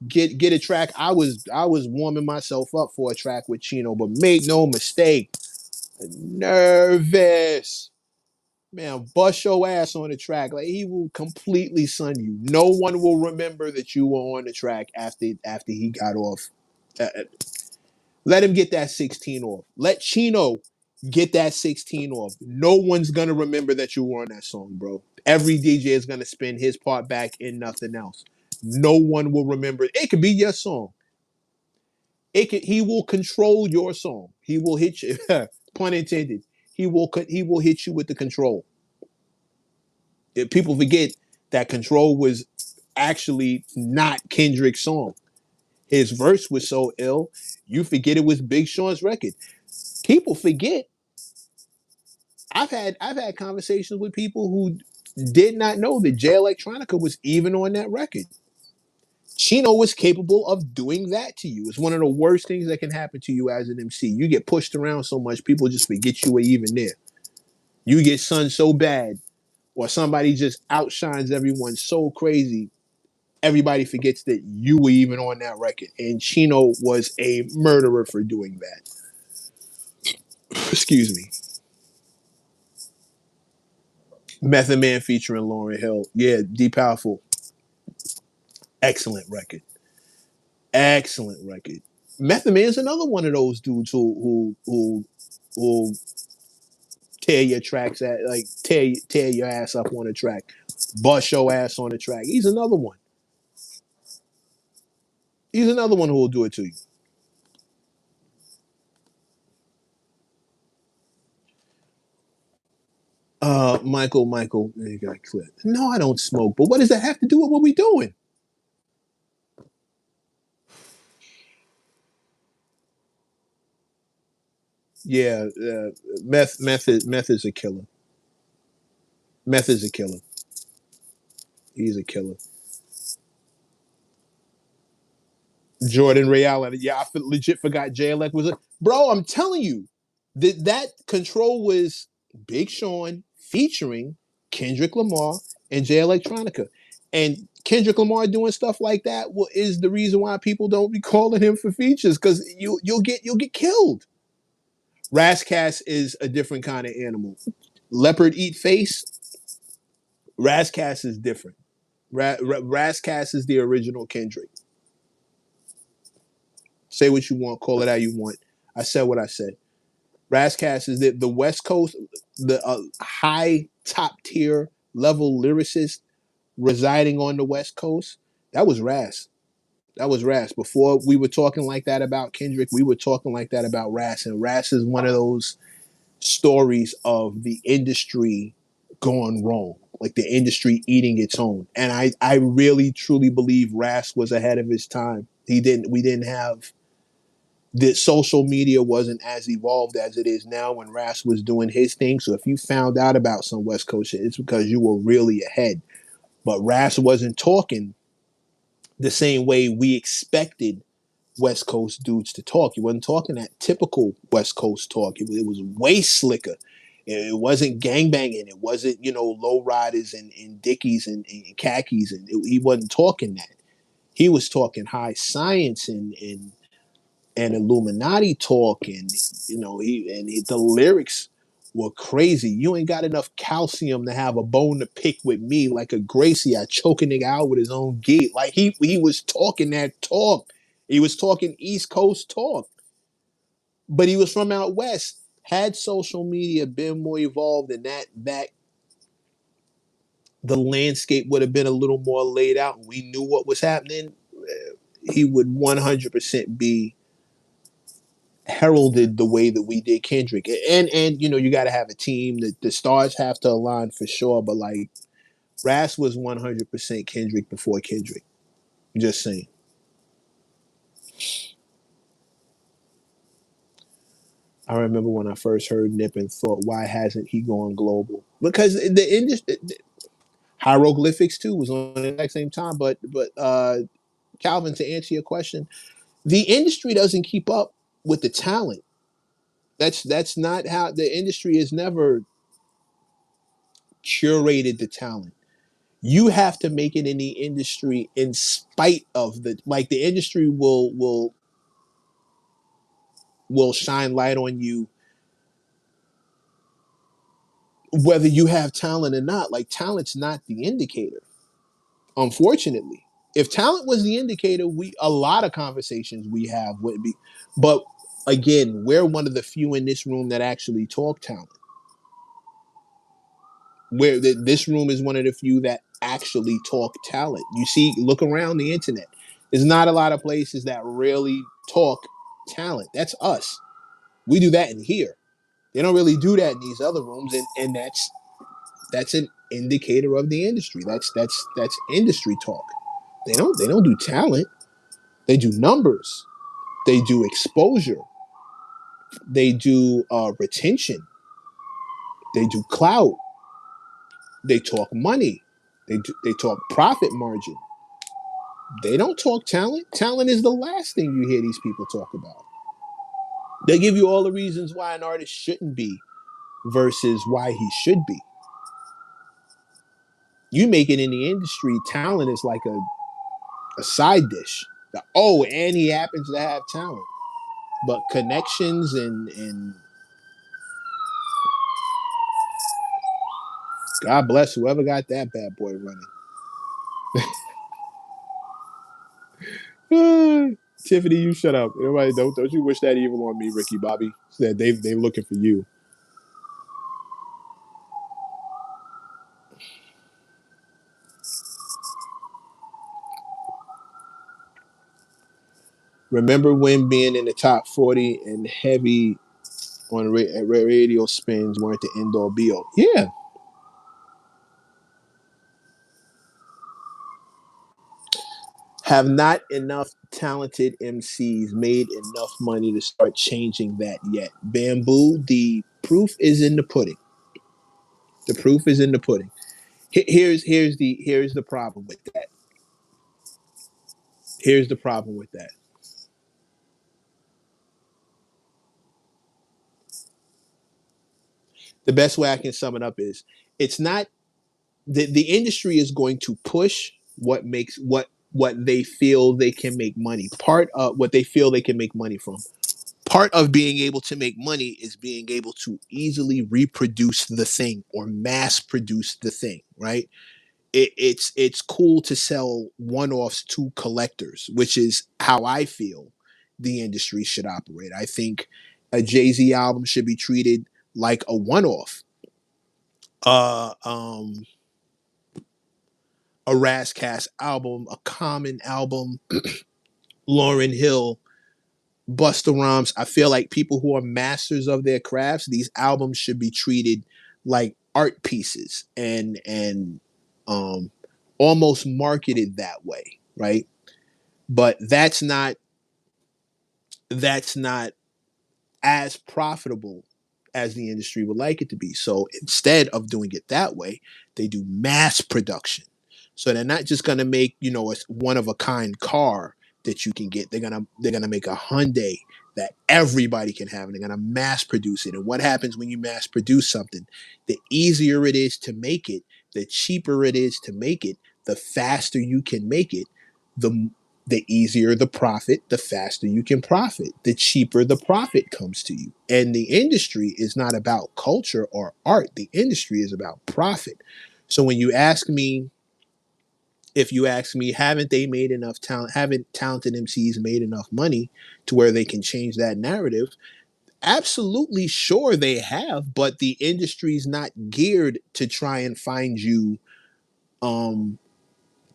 Get a track. I was warming myself up for a track with Chino, but make no mistake, nervous. Man, bust your ass on the track. Like he will completely sun you. No one will remember that you were on the track after he got off. Let him get that 16 off. Let Chino get that 16 off. No one's gonna remember that you were on that song, bro. Every DJ is gonna spin his part back in nothing else. No one will remember. It could be your song. He will control your song. He will hit you. Pun intended. He will hit you with the control. If people forget that control was actually not Kendrick's song. His verse was so ill, you forget it was Big Sean's record. People forget. I've had conversations with people who did not know that Jay Electronica was even on that record. Chino was capable of doing that to you. It's one of the worst things that can happen to you as an MC. You get pushed around so much, people just forget you were even there. You get sunned so bad, or somebody just outshines everyone so crazy, everybody forgets that you were even on that record. And Chino was a murderer for doing that. Excuse me. Method Man featuring Lauryn Hill. Yeah, D Powerful. Excellent record. Excellent record. Method Man's another one of those dudes who tear your tracks at like tear your ass up on a track, bust your ass on the track. He's another one. He's another one who will do it to you. Michael, you got clipped. No, I don't smoke. But what does that have to do with what we doing? Yeah, meth is a killer. Meth is a killer. He's a killer. Jordan reality. Yeah, legit forgot JLX was a bro. I'm telling you, that control was Big Sean featuring Kendrick Lamar and Jay Electronica, and Kendrick Lamar doing stuff like that is the reason why people don't be calling him for features because you'll get killed. Rascass is a different kind of animal. Leopard eat face. Rascass is different. Rascass is the original Kendrick. Say what you want, call it how you want. I said what I said. Rascass is the West Coast, the high top tier level lyricist residing on the West Coast. That was Ras. That was Ras. Before we were talking like that about Kendrick, we were talking like that about Ras. And Ras is one of those stories of the industry gone wrong, like the industry eating its own. And I really truly believe Ras was ahead of his time. We didn't have the social media wasn't as evolved as it is now when Ras was doing his thing. So if you found out about some West Coast shit, it's because you were really ahead. But Ras wasn't talking the same way we expected West Coast dudes to talk. He wasn't talking that typical West Coast talk. It was way slicker. It wasn't gangbanging. It wasn't, low riders and dickies and khakis. And he wasn't talking that. He was talking high science and Illuminati talk, and the lyrics were crazy. You ain't got enough calcium to have a bone to pick with me, like a Gracie. I choke a nigga out with his own gate. Like he was talking that talk. He was talking East Coast talk, but he was from out west. Had social media been more evolved and that the landscape would have been a little more laid out and we knew what was happening, he would 100% be heralded the way that we did Kendrick. And you know, you got to have a team. That the stars have to align for sure. But like Ras was 100% Kendrick before Kendrick. Just saying. I remember when I first heard Nip and thought, why hasn't he gone global? Because the industry, hieroglyphics too was on the exact same time. But Calvin, to answer your question, the industry doesn't keep up with the talent. That's not how the industry has never curated the talent. You have to make it in the industry in spite of the industry will shine light on you whether you have talent or not. Like talent's not the indicator, unfortunately. If talent was the indicator, we a lot of conversations we have would be. But again, we're one of the few in this room that actually talk talent. This room is one of the few that actually talk talent. You see, look around the internet. There's not a lot of places that really talk talent. That's us. We do that in here. They don't really do that in these other rooms, and that's an indicator of the industry. That's industry talk. They don't do talent. They do numbers. They do exposure. They do retention. They do clout. They talk money. They talk profit margin. They don't talk talent. Talent is the last thing you hear these people talk about. They give you all the reasons why an artist shouldn't be versus why he should be. You make it in the industry, talent is like a side dish. Oh, and he happens to have talent. But connections and God bless whoever got that bad boy running. Tiffany, you shut up. Everybody, don't you wish that evil on me, Ricky Bobby. Said they looking for you. Remember when being in the top 40 and heavy on radio spins weren't the end all be all? Yeah. Have not enough talented MCs made enough money to start changing that yet? Bamboo, the proof is in the pudding. The proof is in the pudding. Here's the problem with that. Here's the problem with that. The best way I can sum it up is it's not the industry is going to push what they feel they can make money. Part of what they feel they can make money from. Part of being able to make money is being able to easily reproduce the thing or mass produce the thing, right? It's cool to sell one-offs to collectors, which is how I feel the industry should operate. I think a Jay-Z album should be treated like a one-off. Uh, um, a Rascast album, a Common album, Lauren Hill, Busta Rhymes. I feel like people who are masters of their crafts, these albums should be treated like art pieces and um, almost marketed that way, right? But that's not as profitable as the industry would like it to be. So instead of doing it that way, they do mass production. So they're not just gonna make, a one of a kind car that you can get. They're gonna make a Hyundai that everybody can have, and they're gonna mass produce it. And what happens when you mass produce something? The easier it is to make it, the cheaper it is to make it, the faster you can make it, the the easier the profit, the faster you can profit, the cheaper the profit comes to you. And the industry is not about culture or art. The industry is about profit. So when you ask me, If you ask me, haven't they made enough talent? Haven't talented MCs made enough money to where they can change that narrative? Absolutely sure they have, but the industry's not geared to try and find you um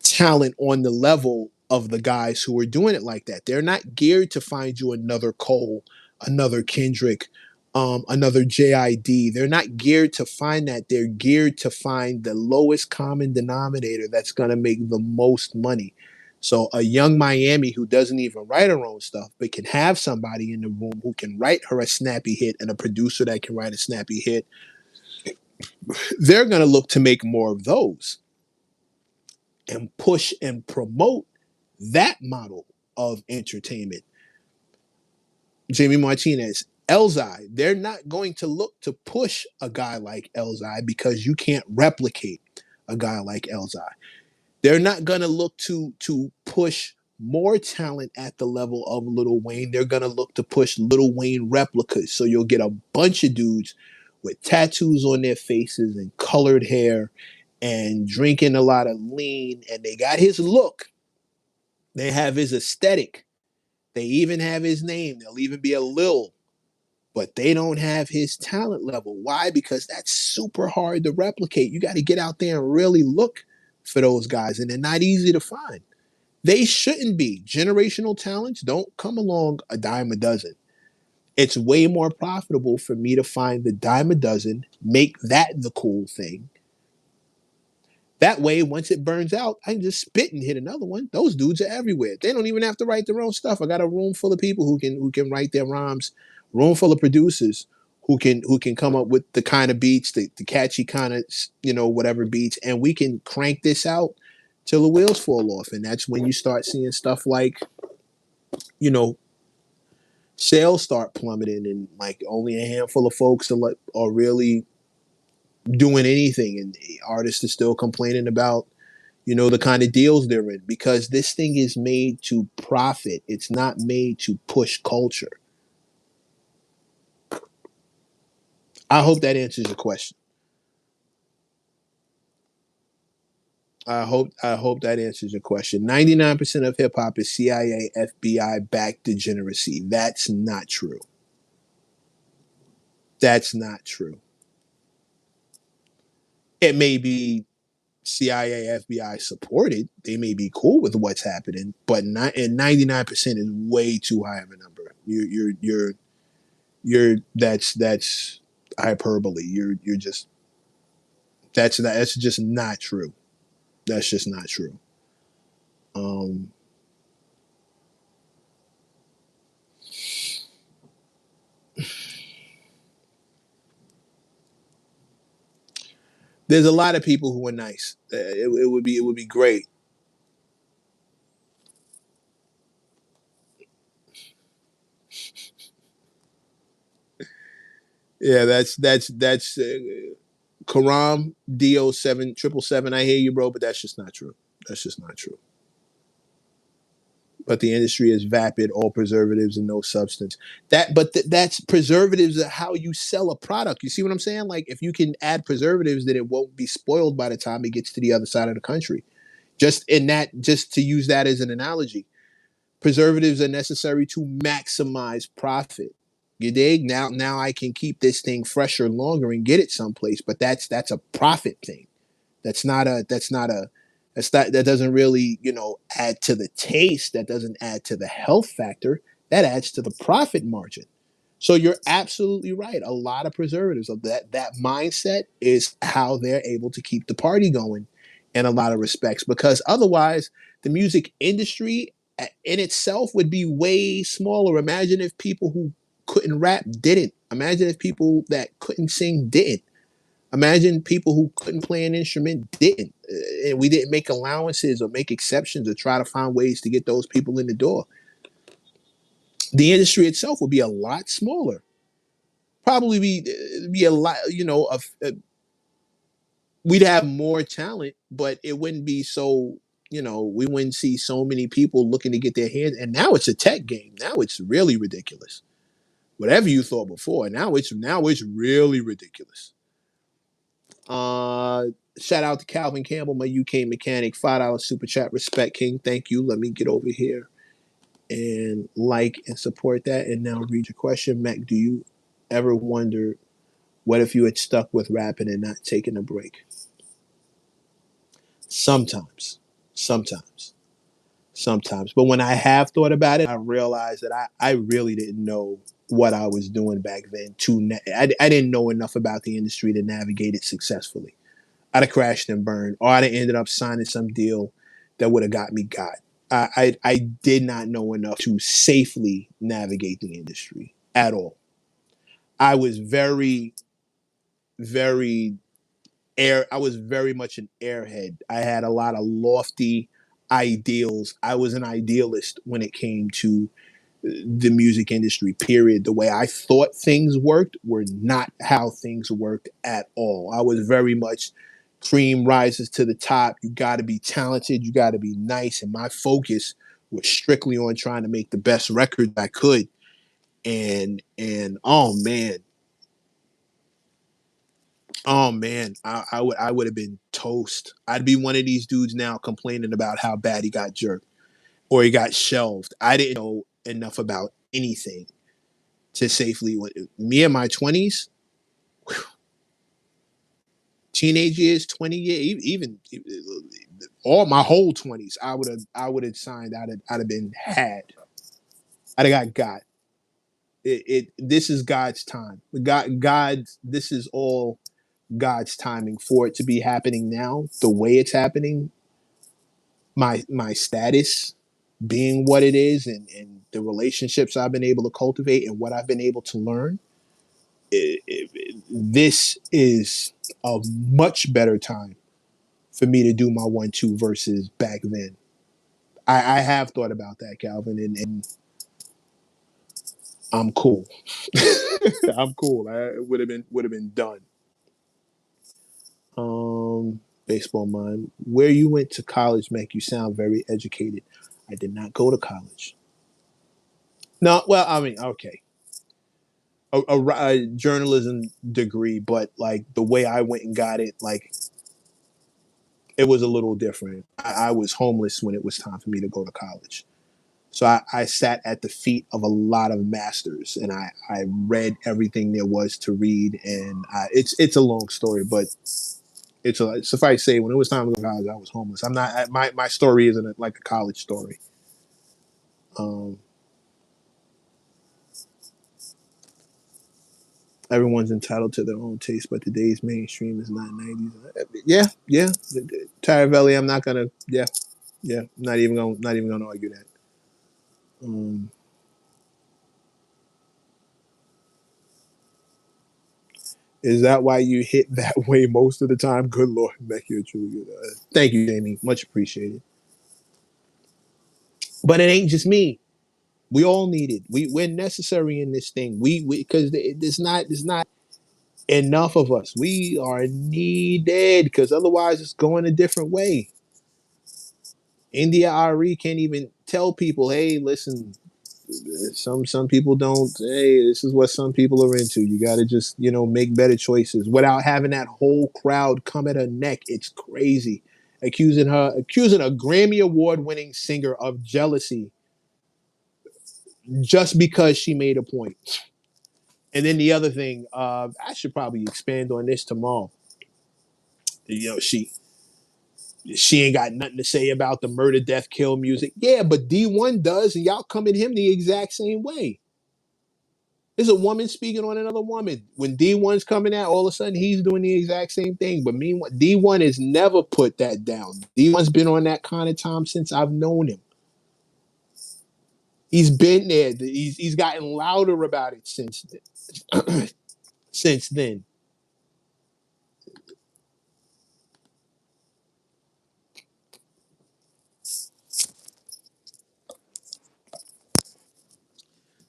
talent on the level of the guys who are doing it like that. They're not geared to find you another Cole, another Kendrick, another JID. They're not geared to find that. They're geared to find the lowest common denominator that's going to make the most money. So a young Miami who doesn't even write her own stuff, but can have somebody in the room who can write her a snappy hit and a producer that can write a snappy hit, they're going to look to make more of those and push and promote that model of entertainment. Jamie Martinez, Elzai, they're not going to look to push a guy like Elzai because you can't replicate a guy like Elzai. They're not going to look to push more talent at the level of Lil Wayne. They're going to look to push Lil Wayne replicas. So you'll get a bunch of dudes with tattoos on their faces and colored hair and drinking a lot of lean, and they got his look. They have his aesthetic. They even have his name. They'll even be a Lil, but they don't have his talent level. Why? Because that's super hard to replicate. You got to get out there and really look for those guys, and they're not easy to find. They shouldn't be. Generational talents don't come along a dime a dozen. It's way more profitable for me to find the dime a dozen, make that the cool thing. That way, once it burns out, I can just spit and hit another one. Those dudes are everywhere. They don't even have to write their own stuff. I got a room full of people who can write their rhymes. Room full of producers who can come up with the kind of beats, the catchy kind of whatever beats, and we can crank this out till the wheels fall off. And that's when you start seeing stuff like you know sales start plummeting, and like only a handful of folks are really doing anything, and artists are still complaining about the kind of deals they're in, because this thing is made to profit. It's not made to push culture. I hope that answers your question. I hope that answers your question. 99% of hip hop is CIA, FBI backed degeneracy. That's not true. That's not true. It may be CIA, FBI supported. They may be cool with what's happening, but not and 99% is way too high of a number. You're that's hyperbole. You're just that's just not true. That's just not true. Um, there's a lot of people who are nice. It would be great. Yeah, that's Karam Do 7 777. I hear you, bro, but that's just not true. That's just not true. But the industry is vapid, all preservatives and no substance. That's preservatives are how you sell a product. You see what I'm saying? Like if you can add preservatives, then it won't be spoiled by the time it gets to the other side of the country. Just to use that as an analogy, preservatives are necessary to maximize profit. You dig? Now I can keep this thing fresher longer and get it someplace, but that's a profit thing. That doesn't really, add to the taste. That doesn't add to the health factor. That adds to the profit margin. So you're absolutely right. A lot of preservatives of that mindset is how they're able to keep the party going in a lot of respects, because otherwise the music industry in itself would be way smaller. Imagine if people who couldn't rap didn't. Imagine if people that couldn't sing didn't. Imagine people who couldn't play an instrument didn't. And we didn't make allowances or make exceptions or try to find ways to get those people in the door. The industry itself would be a lot smaller. Probably be a lot, we'd have more talent, but it wouldn't be so, we wouldn't see so many people looking to get their hands. And now it's a tech game. Now it's really ridiculous. Whatever you thought before, now it's really ridiculous. Shout out to Calvin Campbell, my UK mechanic. $5 super chat. Respect King. Thank you. Let me get over here and like and support that. And now read your question. Mac, do you ever wonder what if you had stuck with rapping and not taken a break? Sometimes. Sometimes. Sometimes. But when I have thought about it, I realized that I really didn't know what I was doing back then. I didn't know enough about the industry to navigate it successfully. I'd have crashed and burned, or I'd have ended up signing some deal that would have got me got. I did not know enough to safely navigate the industry at all. I was very, very I was very much an airhead. I had a lot of lofty ideals. I was an idealist when it came to the music industry, period. The way I thought things worked were not how things worked at all. I was very much cream rises to the top. You got to be talented. You got to be nice. And my focus was strictly on trying to make the best record I could. And oh man, I would have been toast. I'd be one of these dudes now complaining about how bad he got jerked or he got shelved. I didn't know enough about anything to safely. Me in my 20s, teenage years, 20 years, even all my whole 20s, I would have signed. I'd have been had. I'd have got. This is God's time. God, this is all God's timing for it to be happening now. The way it's happening, my status being what it is, and the relationships I've been able to cultivate and what I've been able to learn, this is a much better time for me to do my 1-2 versus back then. I have thought about that, Calvin, and I'm cool. I'm cool. I would have been done. Baseball mind. Where you went to college make you sound very educated. I did not go to college. No, well, I mean, okay, a journalism degree, but like the way I went and got it, like it was a little different. I was homeless when it was time for me to go to college. So I sat at the feet of a lot of masters, and I read everything there was to read. And it's a long story, but suffice to say, when it was time to go to college, I was homeless. I'm not my story isn't like a college story. Um, Everyone's entitled to their own taste, but today's mainstream is not 90s. Yeah, yeah. Taravelli, I'm not gonna. Yeah, yeah. Not even gonna argue that. Um, is that why you hit that way most of the time? Good Lord, Beck, you're truly good. Thank you, Jamie. Much appreciated. But it ain't just me. We all need it. We're necessary in this thing. We because there's not enough of us. We are needed because otherwise it's going a different way. India Ari can't even tell people, hey, listen, some people don't. Hey, this is what some people are into. You got to just make better choices without having that whole crowd come at her neck. It's crazy, accusing a Grammy Award winning singer of jealousy just because she made a point. And then the other thing, I should probably expand on this tomorrow. She ain't got nothing to say about the murder, death, kill music. Yeah, but D1 does, and y'all come at him the exact same way. There's a woman speaking on another woman. When D1's coming out, all of a sudden he's doing the exact same thing. But meanwhile, D1 has never put that down. D1's been on that kind of time since I've known him. He's been there. He's gotten louder about it since then. Since then.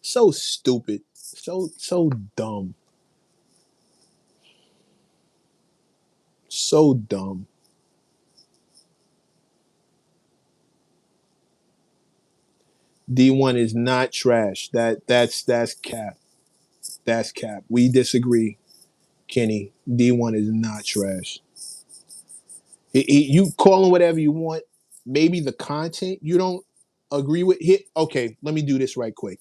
So stupid. So dumb. So dumb. D1 is not trash. That's cap. That's cap. We disagree, Kenny. D1 is not trash. You call him whatever you want. Maybe the content you don't agree with. Okay, let me do this right quick.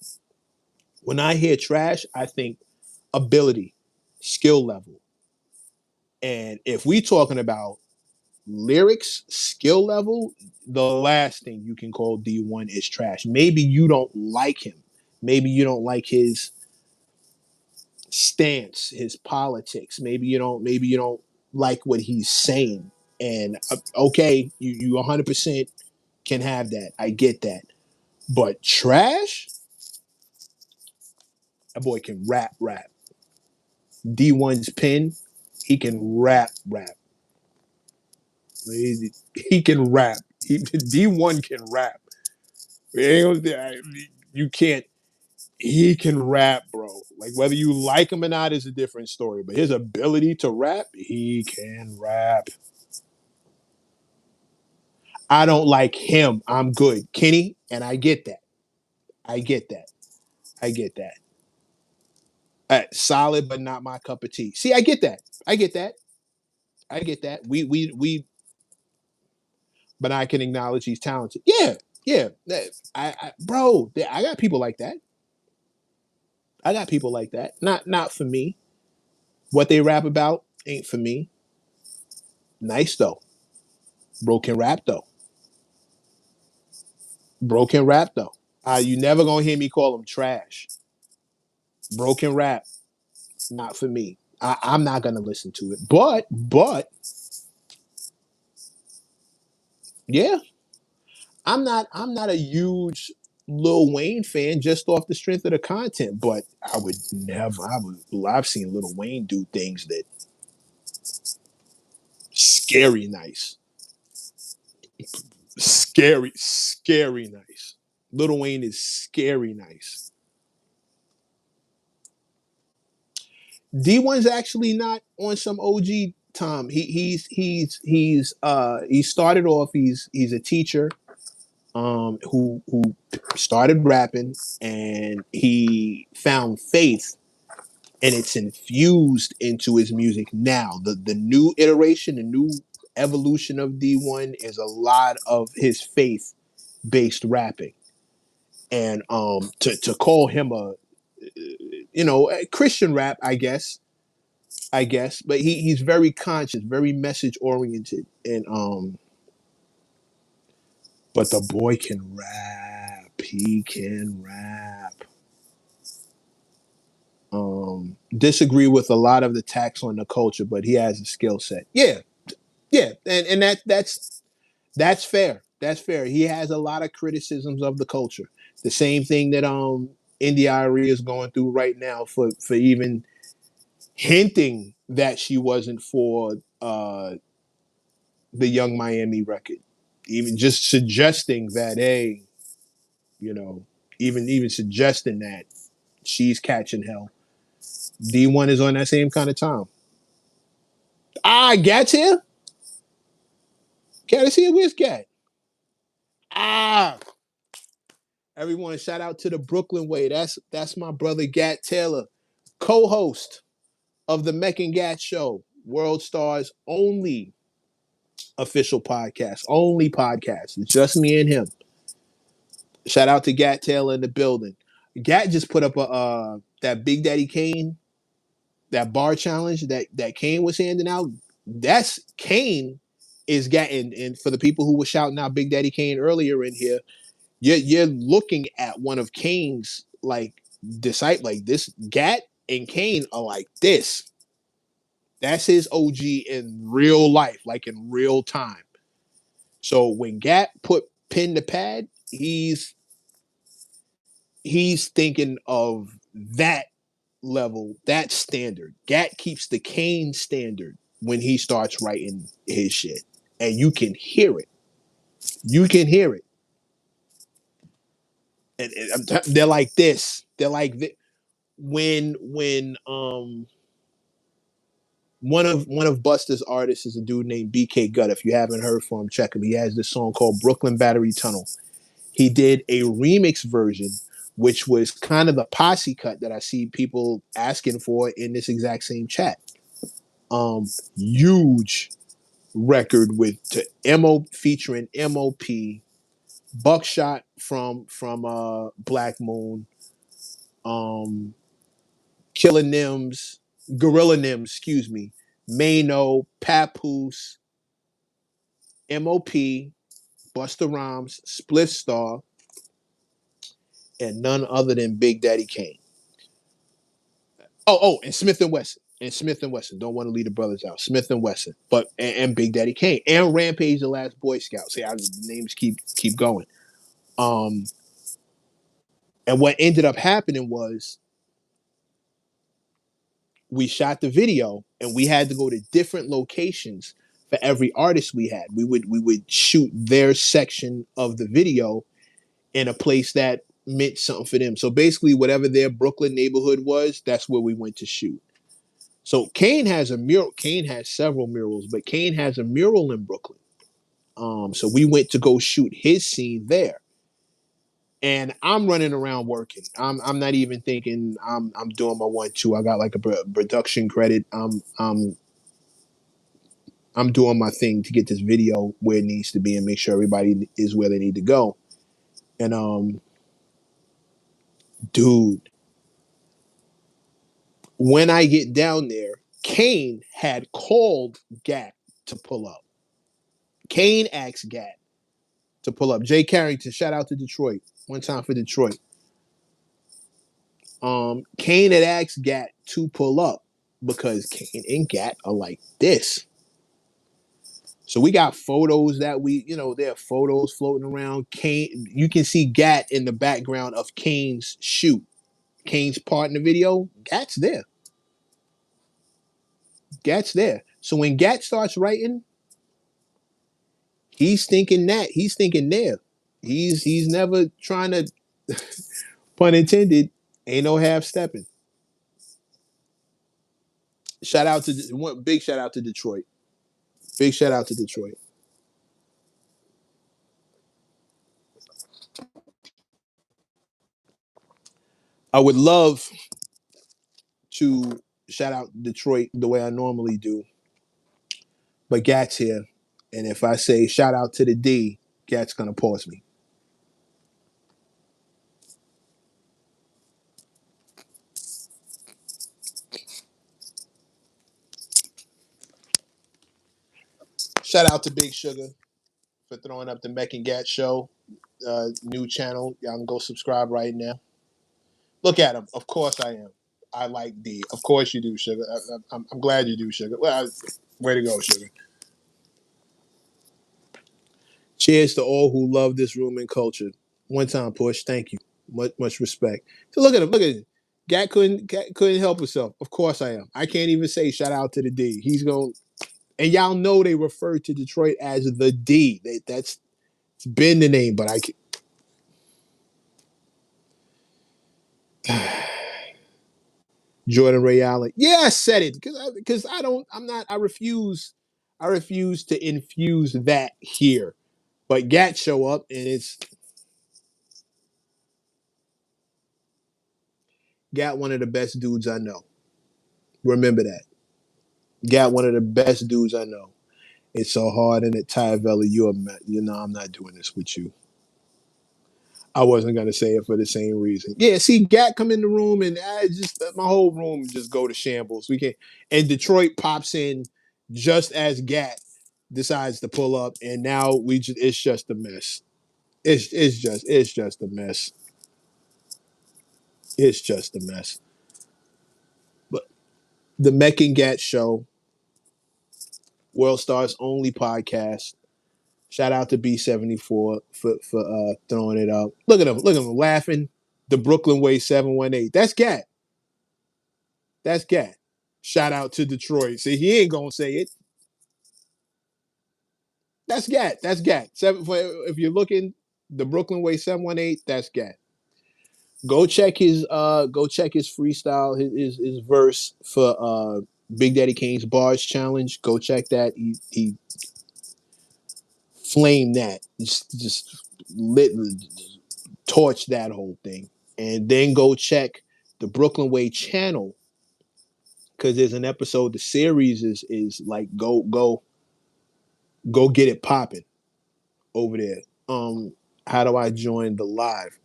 When I hear trash, I think ability, skill level. And if we talking about lyrics, skill level, the last thing you can call D1 is trash. Maybe you don't like him. Maybe you don't like his stance, his politics. Maybe you don't like what he's saying. And okay, you 100% can have that. I get that. But trash, that boy can rap. D1's pen, he can rap. He can rap. D1 can rap. You can't. He can rap, bro. Like whether you like him or not is a different story. But his ability to rap, he can rap. I don't like him. I'm good, Kenny, and I get that. I get that. I get that. Solid, but not my cup of tea. See, I get that. I get that. I get that. But I can acknowledge he's talented. Yeah, yeah. Bro, I got people like that. I got people like that. Not for me. What they rap about ain't for me. Nice though. Broken rap though. Broken rap though. You never gonna hear me call them trash. Broken rap, not for me. I'm not gonna listen to it. But yeah, I'm not a huge Lil Wayne fan just off the strength of the content, but I would never. I've seen Lil Wayne do things that scary nice, scary nice. Lil Wayne is scary nice. D1's actually not on some OG Tom. He started off. He's a teacher who started rapping, and he found faith, and it's infused into his music now. The new iteration, the new evolution of D1 is a lot of his faith based rapping, and to call him a Christian rap, I guess, but he's very conscious, very message oriented, and but the boy can rap. He can rap. Disagree with a lot of the tax on the culture, but he has a skill set. Yeah, yeah, and that's fair. That's fair. He has a lot of criticisms of the culture. The same thing that India.Arie is going through right now for even hinting that she wasn't for the Young Miami record. Even just suggesting that, hey, you know, even suggesting that she's catching hell. D1 is on that same kind of time. Gat's here. Gat is here. Where's Gat? Ah, everyone, shout out to the Brooklyn Way. That's my brother Gat Taylor, co-host of the Mech and Gat Show, World Star's only official podcast, only podcast. It's just me and him. Shout out to Gat Taylor in the building. Gat just put up a that Big Daddy Kane, that bar challenge that Kane was handing out. That's Kane is getting, and for the people who were shouting out Big Daddy Kane earlier in here, you're looking at one of Kane's like disciple. Like this, Gat and Kane are like this. That's his OG in real life, like in real time. So when Gat put pen to pad, he's thinking of that level, that standard. Gat keeps the Kane standard when he starts writing his shit, and you can hear it. You can hear it, and they're like this. They're like this. When one of Busta's artists is a dude named BK Gut. If you haven't heard from him, check him. He has this song called Brooklyn Battery Tunnel. He did a remix version, which was kind of the posse cut that I see people asking for in this exact same chat. Huge, record with to Mo featuring MOP, Buckshot from Black Moon, um, Killer Nims, Gorilla Nims, excuse me, Mano, Papoose, MOP, Busta Rhymes, Spliff Star, and none other than Big Daddy Kane. And Smith and Wesson. And Smith and Wesson. Don't want to leave the brothers out. Smith and Wesson. And Big Daddy Kane. And Rampage the Last Boy Scout. See how the names keep going. Um and what ended up happening was we shot the video and we had to go to different locations for every artist we had. We would shoot their section of the video in a place that meant something for them. So basically whatever their Brooklyn neighborhood was, that's where we went to shoot. So Kane has a mural. Kane has several murals, but Kane has a mural in Brooklyn. So we went to go shoot his scene there. And I'm running around working. I'm not even thinking I'm doing my 1-2. I got like a production credit. I'm doing my thing to get this video where it needs to be and make sure everybody is where they need to go. And dude, when I get down there, Kane had called Gat to pull up. Kane asked Gat to pull up. Jay Carrington, shout out to Detroit. One time for Detroit. Kane had asked Gat to pull up because Kane and Gat are like this. So we got photos that there are photos floating around. Kane, you can see Gat in the background of Kane's shoot. Kane's part in the video, Gat's there. Gat's there. So when Gat starts writing, he's thinking that. He's thinking there. He's never trying to, pun intended, ain't no half stepping. Big shout out to Detroit. Big shout out to Detroit. I would love to shout out Detroit the way I normally do, but Gat's here, and if I say shout out to the D, Gat's gonna pause me. Shout out to Big Sugar for throwing up the Mech and Gat show, new channel. Y'all can go subscribe right now. Look at him. Of course I am. I like D. Of course you do, Sugar. I'm glad you do, Sugar. Well, way to go, Sugar. Cheers to all who love this room and culture. One time push. Thank you. Much respect. So look at him. Look at him. Gat couldn't help himself. Of course I am. I can't even say shout out to the D. He's going, and y'all know they refer to Detroit as the D. That's it's been the name, but Jordan Ray Allen. Yeah, I said it because I don't. I'm not. I refuse. I refuse to infuse that here. But Gat show up and it's Gat, one of the best dudes I know. Remember that. Gat, one of the best dudes I know. It's so hard in it, Ty Vella. I'm not doing this with you. I wasn't gonna say it for the same reason. Yeah, see, Gat come in the room and I just my whole room just go to shambles. We can and Detroit pops in just as Gat decides to pull up, and now it's just a mess. It's just a mess. It's just a mess. But the Mech and Gat show, World Stars only podcast. Shout out to B74 for throwing it up. Look at him laughing. The Brooklyn Way 718. That's Gat. That's Gat. Shout out to Detroit. See, he ain't gonna say it. That's Gat. That's Gat. If you're looking, the Brooklyn Way 718, that's Gat. Go check his freestyle, his verse for Big Daddy Kane's bars challenge. Go check that. He flamed that. Just lit torch that whole thing. And then go check the Brooklyn Way channel because there's an episode. The series is like go. Go get it popping over there. How do I join the live?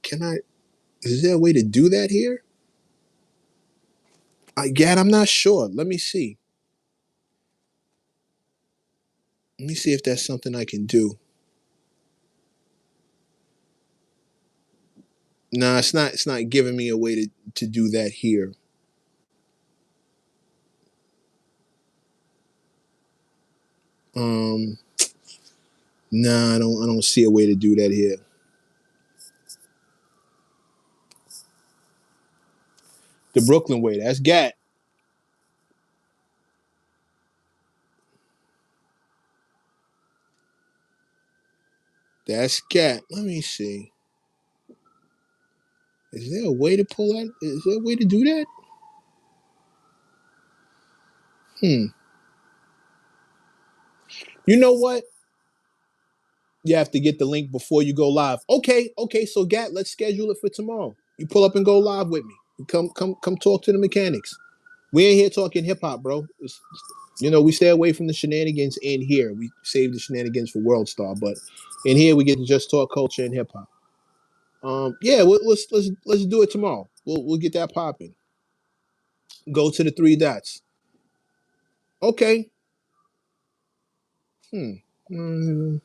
Can I? Is there a way to do that here? Again, I'm not sure. Let me see. Let me see if that's something I can do. Nah, it's not. It's not giving me a way to do that here. Um, nah, I don't. I don't see a way to do that here. The Brooklyn way. That's Gat. That's Gat. Let me see. Is there a way to pull that? Is there a way to do that? Hmm. You know what? You have to get the link before you go live. Okay, okay. So Gat, let's schedule it for tomorrow. You pull up and go live with me. Come talk to the mechanics. We ain't here talking hip hop, bro. We stay away from the shenanigans in here. We save the shenanigans for World Star, but in here we get to just talk culture and hip hop. Yeah, let's do it tomorrow. We'll get that popping. Go to the three dots. Okay. Hmm. Mm,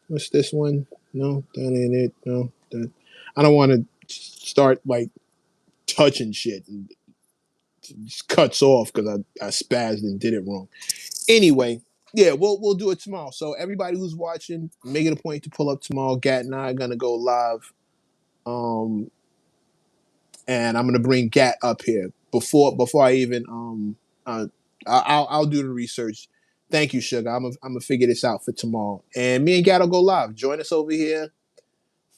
what's this one? No, that ain't it. No, that. I don't want to start like touching shit and it just cuts off because I spazzed and did it wrong. Anyway, yeah, we'll do it tomorrow. So everybody who's watching, make it a point to pull up tomorrow. Gat and I are gonna go live. Um, and I'm gonna bring Gat up here before I even I'll do the research. Thank you, Sugar. I'm gonna figure this out for tomorrow. And me and Gat will go live. Join us over here,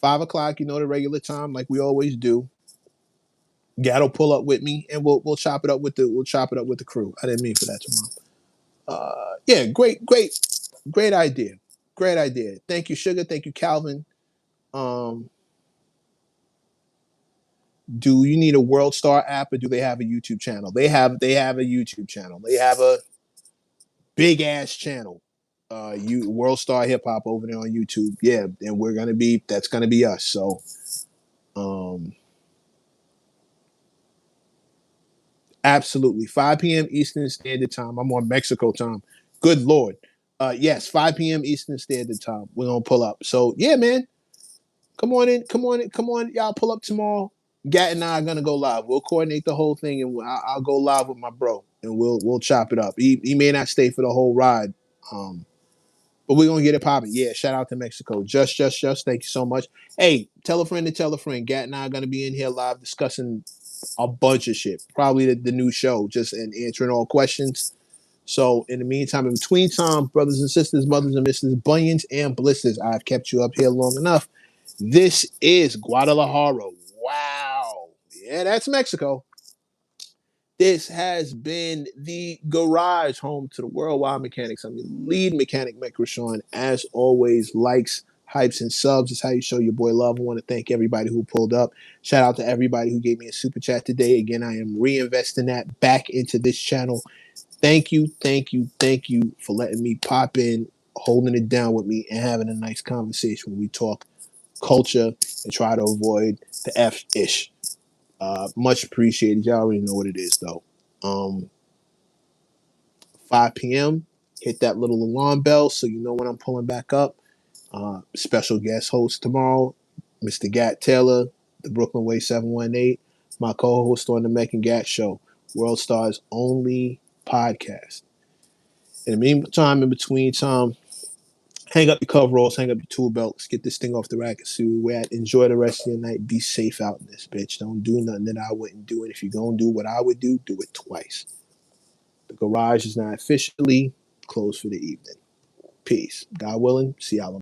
5 o'clock. You know the regular time, like we always do. Gat will pull up with me, and we'll chop it up with the crew. I didn't mean for that tomorrow. Yeah, great idea. Great idea. Thank you, Sugar. Thank you, Calvin. Um, do you need a World Star app or do they have a YouTube channel? They have a YouTube channel. They have a big ass channel. You World Star Hip Hop over there on YouTube. Yeah, and that's gonna be us. So um absolutely. 5 p.m. Eastern Standard Time. I'm on Mexico time. Good Lord. Yes, 5 p.m. Eastern Standard Time. We're gonna pull up. So yeah, man. Come on in, come on in, come on. Y'all pull up tomorrow. Gat and I are gonna go live. We'll coordinate the whole thing, and I'll go live with my bro, and we'll chop it up. He may not stay for the whole ride, but we're gonna get it popping. Yeah, shout out to Mexico. Just. Thank you so much. Hey, tell a friend to tell a friend. Gat and I are gonna be in here live discussing a bunch of shit. Probably the new show, just and answering all questions. So in the meantime, in between time, brothers and sisters, mothers and misters, bunions and blisters, I've kept you up here long enough. This is Guadalajara. Wow. Yeah, that's Mexico. This has been the garage home to the worldwide mechanics. I'm your lead mechanic, Mike Rashawn. As always, likes, hypes, and subs is how you show your boy love. I want to thank everybody who pulled up. Shout out to everybody who gave me a super chat today. Again, I am reinvesting that back into this channel. Thank you for letting me pop in, holding it down with me, and having a nice conversation when we talk culture and try to avoid the F ish. Much appreciated. Y'all already know what it is though. Um, 5 p.m. Hit that little alarm bell so you know when I'm pulling back up. Special guest host tomorrow, Mr. Gat Taylor, the Brooklyn Way 718, my co-host on the Mech and Gat Show, World Star's only podcast. In the meantime, in between time, hang up your coveralls, hang up your tool belt. Let's get this thing off the rack and see where we're at. Enjoy the rest of your night. Be safe out in this bitch. Don't do nothing that I wouldn't do. And if you're going to do what I would do it twice. The garage is now officially closed for the evening. Peace. God willing, see y'all.